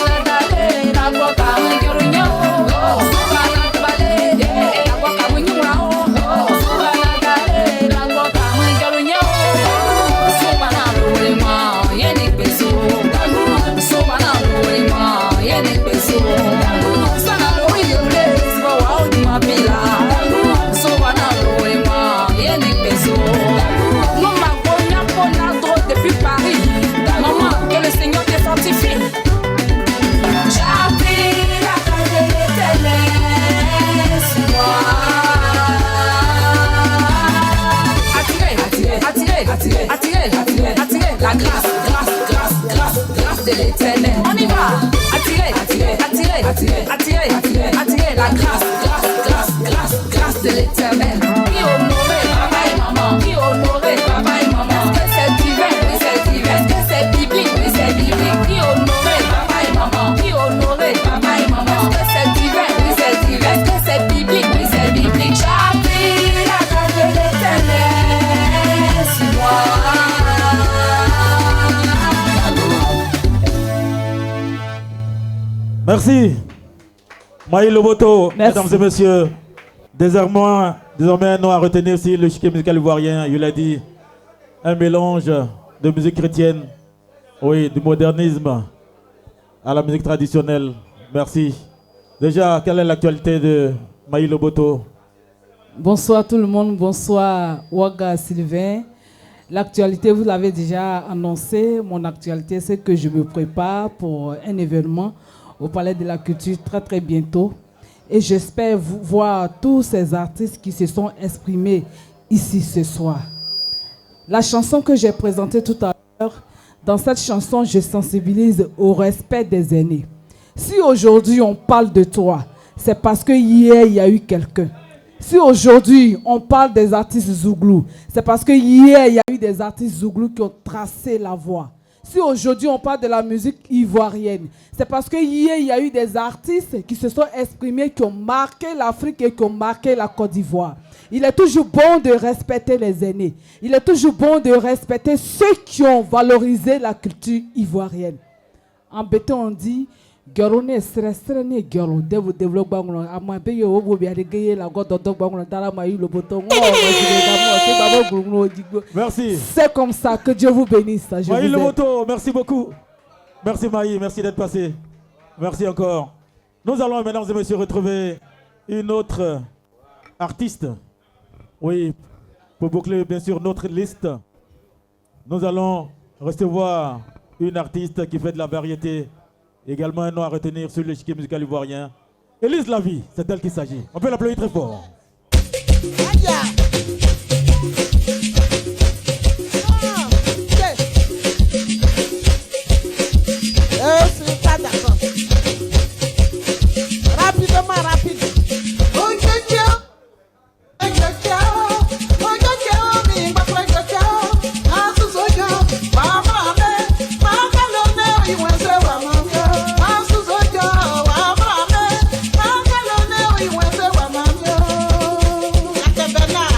attirez, la grâce, l'éternel. On y va. Attirer, attirer, attirer, attirer, attirer, attirer, attirer la grâce, grâce, grâce, grâce, grâce de l'éternel. Qui honorer papa et maman, qui honorer papa et maman. Est-ce que c'est divin? Oui, c'est divin. Est-ce que c'est biblique? Oui, c'est biblique. Qui honorer papa et maman, qui honorer papa et maman. Est-ce que c'est divin? Oui, c'est divin. Est-ce que c'est biblique? Oui, c'est biblique. J'appuie la grâce de l'éternel sur moi. Merci. Maï Loboto, mesdames et messieurs. Désormais, nous à retenir aussi le chiquet musical ivoirien. Il a dit un mélange de musique chrétienne, oui, du modernisme à la musique traditionnelle. Merci. Déjà, quelle est l'actualité de Maï Loboto? Bonsoir tout le monde, bonsoir Ouaga Sylvain. L'actualité, vous l'avez déjà annoncé. Mon actualité, c'est que je me prépare pour un événement au Palais de la Culture très très bientôt. Et j'espère voir tous ces artistes qui se sont exprimés ici ce soir. La chanson que j'ai présentée tout à l'heure, dans cette chanson, je sensibilise au respect des aînés. Si aujourd'hui on parle de toi, c'est parce que hier il y a eu quelqu'un. Si aujourd'hui on parle des artistes Zouglou, c'est parce que hier il y a eu des artistes Zouglou qui ont tracé la voie. Si aujourd'hui on parle de la musique ivoirienne, c'est parce que hier il y a eu des artistes qui se sont exprimés, qui ont marqué l'Afrique et qui ont marqué la Côte d'Ivoire. Il est toujours bon de respecter les aînés. Il est toujours bon de respecter ceux qui ont valorisé la culture ivoirienne. En béton on dit Garone stressé garo devu développe bango ama peye obo bi adegeye la godo dog bango dala mayu le bouton. Merci. C'est comme ça, que Dieu vous bénisse. Maï le moto, merci beaucoup. Merci Maï, merci d'être passé. Merci encore. Nous allons, mesdames et messieurs, retrouver une autre artiste. Oui, pour boucler bien sûr notre liste, nous allons recevoir une artiste qui fait de la variété. Également un nom à retenir sur l'échiquier musical ivoirien. Élise Lavie, c'est d'elle qu'il s'agit. On peut l'applaudir très fort. Je suis pas d'accord. Rapidement, rapide. Bernard.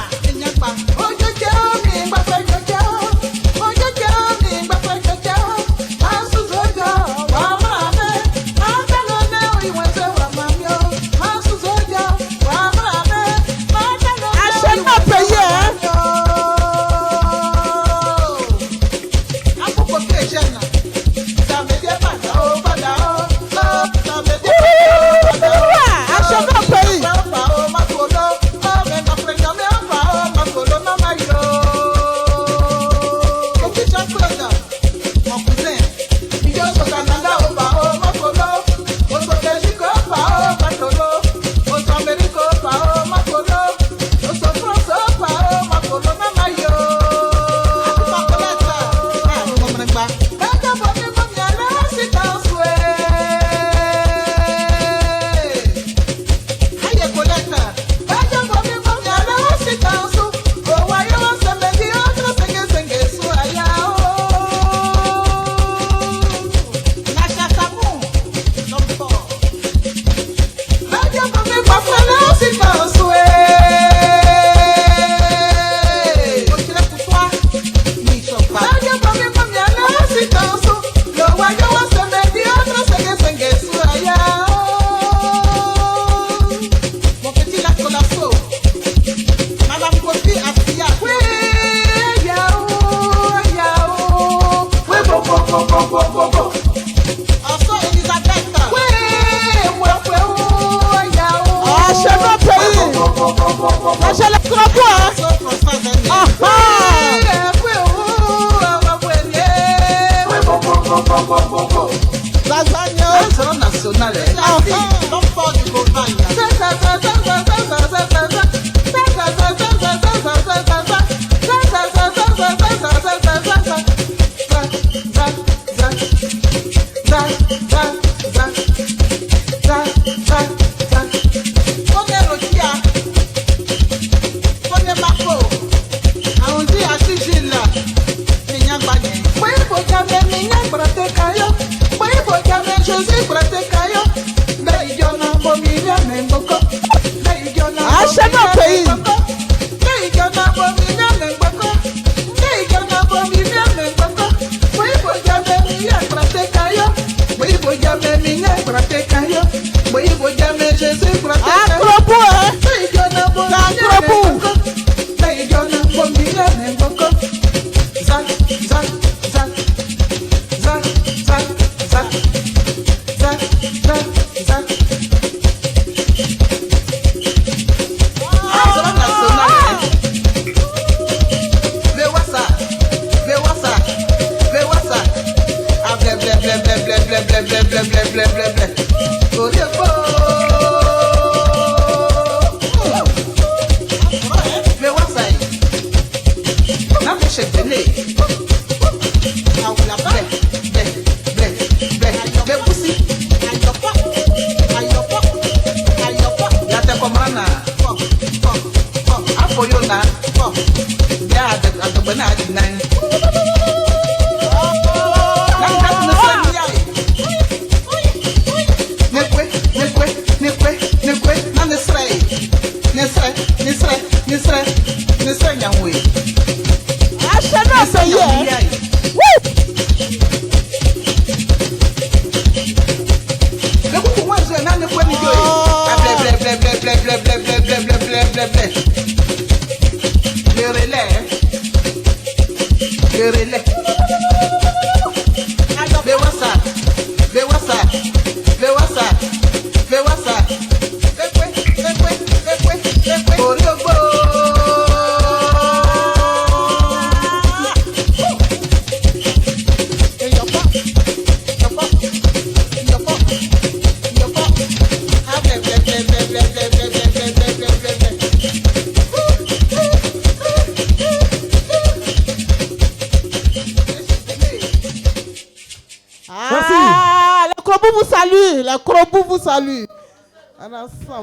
Salut.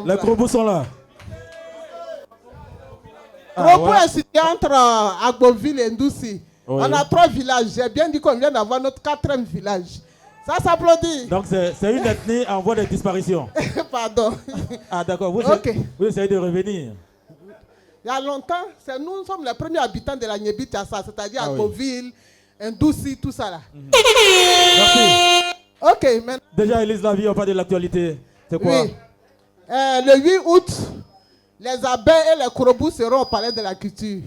Les Krobous sont là. Krobo est situé entre Agboville et Ndouci. Oui. On a 3 villages. J'ai bien dit qu'on vient d'avoir notre 4e village. Ça s'applaudit. Donc c'est une ethnie en voie de disparition. Pardon. Ah d'accord, vous essayez de revenir. Il y a longtemps, nous sommes les premiers habitants de la Nyebi Tiassa, c'est-à-dire Agboville, Ndouci, tout ça là. Merci. Ok, maintenant. Déjà, Élise Lavie, on parle de l'actualité. C'est quoi? Oui. Le 8 août, les abeilles et les Krobous seront au Palais de la Culture.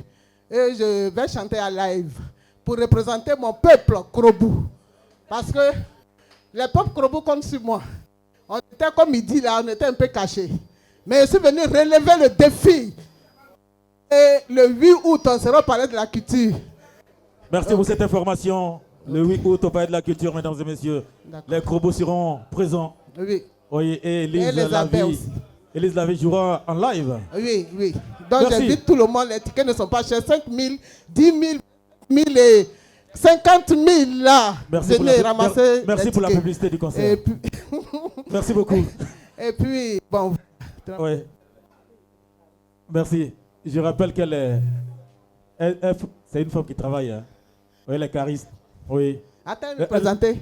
Et je vais chanter à live pour représenter mon peuple Krobou. Parce que les peuples Krobou comptent sur moi. On était, comme il dit là, on était un peu cachés. Mais je suis venu relever le défi. Et le 8 août, on sera au Palais de la Culture. Merci pour cette information. Le 8 août au Palais de la Culture, mesdames et messieurs. Les Krobous seront présents. Oui. Oui, et Élise Lavie. Élise Lavie jouera en live. Oui, oui. Donc j'invite tout le monde. Les tickets ne sont pas chers. 5 000, 10 000, 1000 et 50 000 là. Merci pour la publicité du concert. Puis... Merci beaucoup. Et puis, bon. Oui. Merci. Je rappelle qu'elle est... c'est une femme qui travaille. Hein. Oui, elle est chariste. Oui. Attends, me présenter.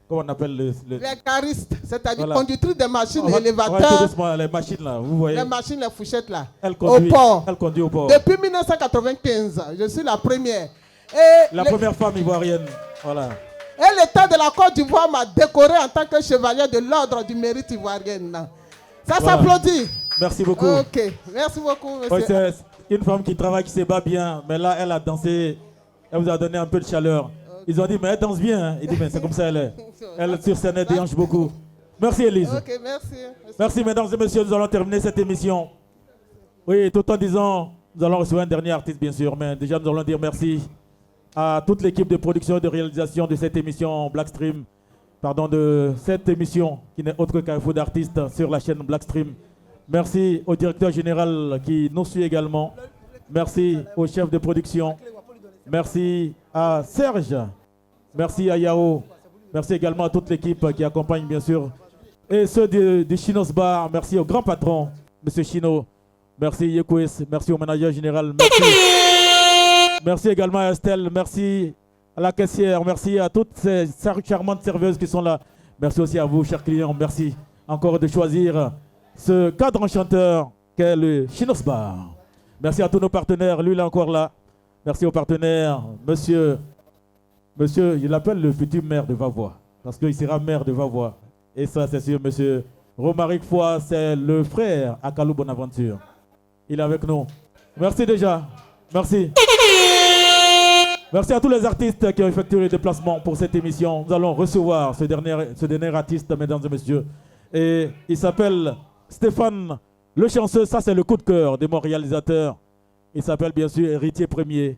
Comment on appelle les caristes, c'est-à-dire conductrice des machines, élévateurs. Tout doucement, les machines là, vous voyez. Les machines, les fourchettes là. Elle conduit au port. Depuis 1995, je suis la première. La première femme ivoirienne, voilà. Et l'État de la Côte d'Ivoire m'a décoré en tant que chevalier de l'ordre du mérite ivoirien. Ça s'applaudit. Merci beaucoup. Ok, merci beaucoup, monsieur. Oui, c'est une femme qui travaille, qui se bat bien, mais là, elle a dansé, elle vous a donné un peu de chaleur. Ils ont dit, mais elle danse bien. Hein. Il dit, mais c'est comme ça, elle est. Elle, sur scène, elle déhanche beaucoup. Merci, Élise. Ok, merci. Merci, mesdames et messieurs. Nous allons terminer cette émission. Oui, tout en disant, nous allons recevoir un dernier artiste, bien sûr. Mais déjà, nous allons dire merci à toute l'équipe de production et de réalisation de cette émission Blackstream. Pardon, de cette émission qui n'est autre qu'un fou d'artistes sur la chaîne Blackstream. Merci au directeur général qui nous suit également. Merci au chef de production. Merci à Serge. Merci à Yao. Merci également à toute l'équipe qui accompagne, bien sûr. Et ceux du Chinos Bar. Merci au grand patron, M. Chino. Merci Yekoues. Merci au manager général. Merci. Merci également à Estelle. Merci à la caissière. Merci à toutes ces charmantes serveuses qui sont là. Merci aussi à vous, chers clients. Merci encore de choisir ce cadre enchanteur qu'est le Chinos Bar. Merci à tous nos partenaires. Lui, il est encore là. Merci aux partenaires, monsieur, je l'appelle le futur maire de Vavois, parce qu'il sera maire de Vavois. Et ça, c'est sûr, monsieur Romaric Foy, c'est le frère à Kalou Bonaventure. Il est avec nous. Merci déjà. Merci. Merci à tous les artistes qui ont effectué le déplacement pour cette émission. Nous allons recevoir ce dernier artiste, mesdames et messieurs. Et il s'appelle Stéphane Le Chanceux. Ça, c'est le coup de cœur de mon réalisateur. Il s'appelle bien sûr Héritier Premier.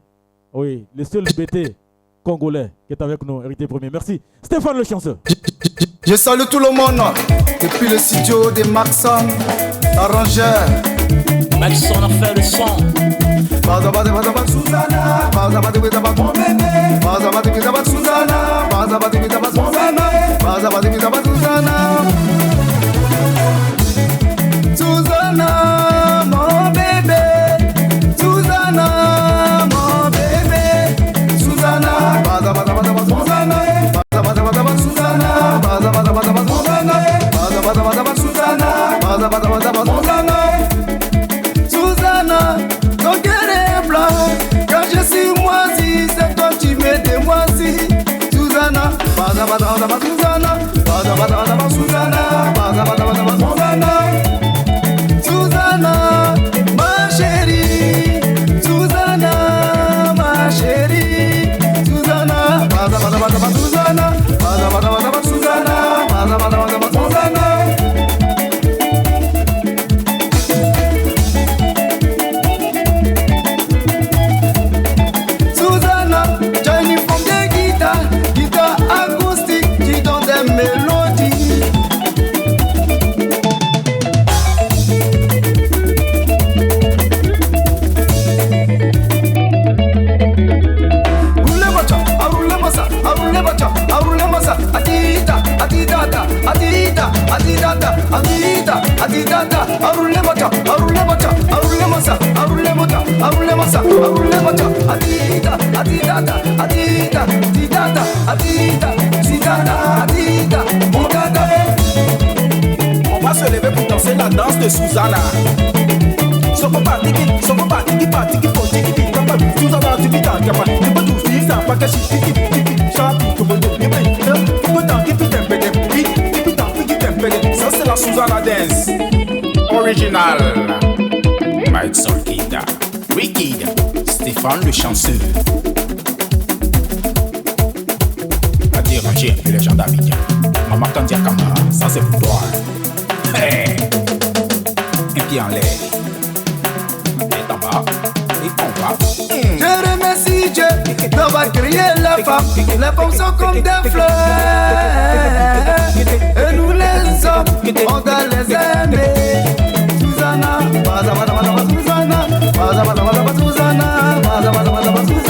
Oui, le seul BT congolais qui est avec nous, Héritier Premier. Merci. Stéphane Le Chanceux. Je salue tout le monde. Depuis le studio de Maxon, arrangeur. Maxon a fait le son. Susanna, mon bébé. Susanna, Susanna, ma chérie, Susanna, ma chérie, Susanna, Susanna, Susanna, tu as une forme de guitare acoustique qui donne des mélodies. Adida, adidada, adida, adidada, adida, adidada, arule mata, arule mata, arule masa, arule mata, arule masa, arule mata, adida, adidada, adida, adidada, adida, sidada, adida, modada. On va se lever pour danser la danse de Susanna. Soko batiki, batiki, potiki, kapa, Susanna, tu bita, kapa, tu peux tout faire, ça, pas que si, chapi, comme on dit, ça c'est la Susanna Dance original. Mike Solkida, Wicked, Stéphane le chanceux. À déranger un peu les gens d'Abidjan. Maman Kandia Kamara, ça c'est pour toi. Hey. Un pied en l'air. Et en bas, et en bas. Je remercie Dieu d'avoir créé les femmes. Les femmes sont comme des fleurs. Et nous les hommes, on doit les aimer.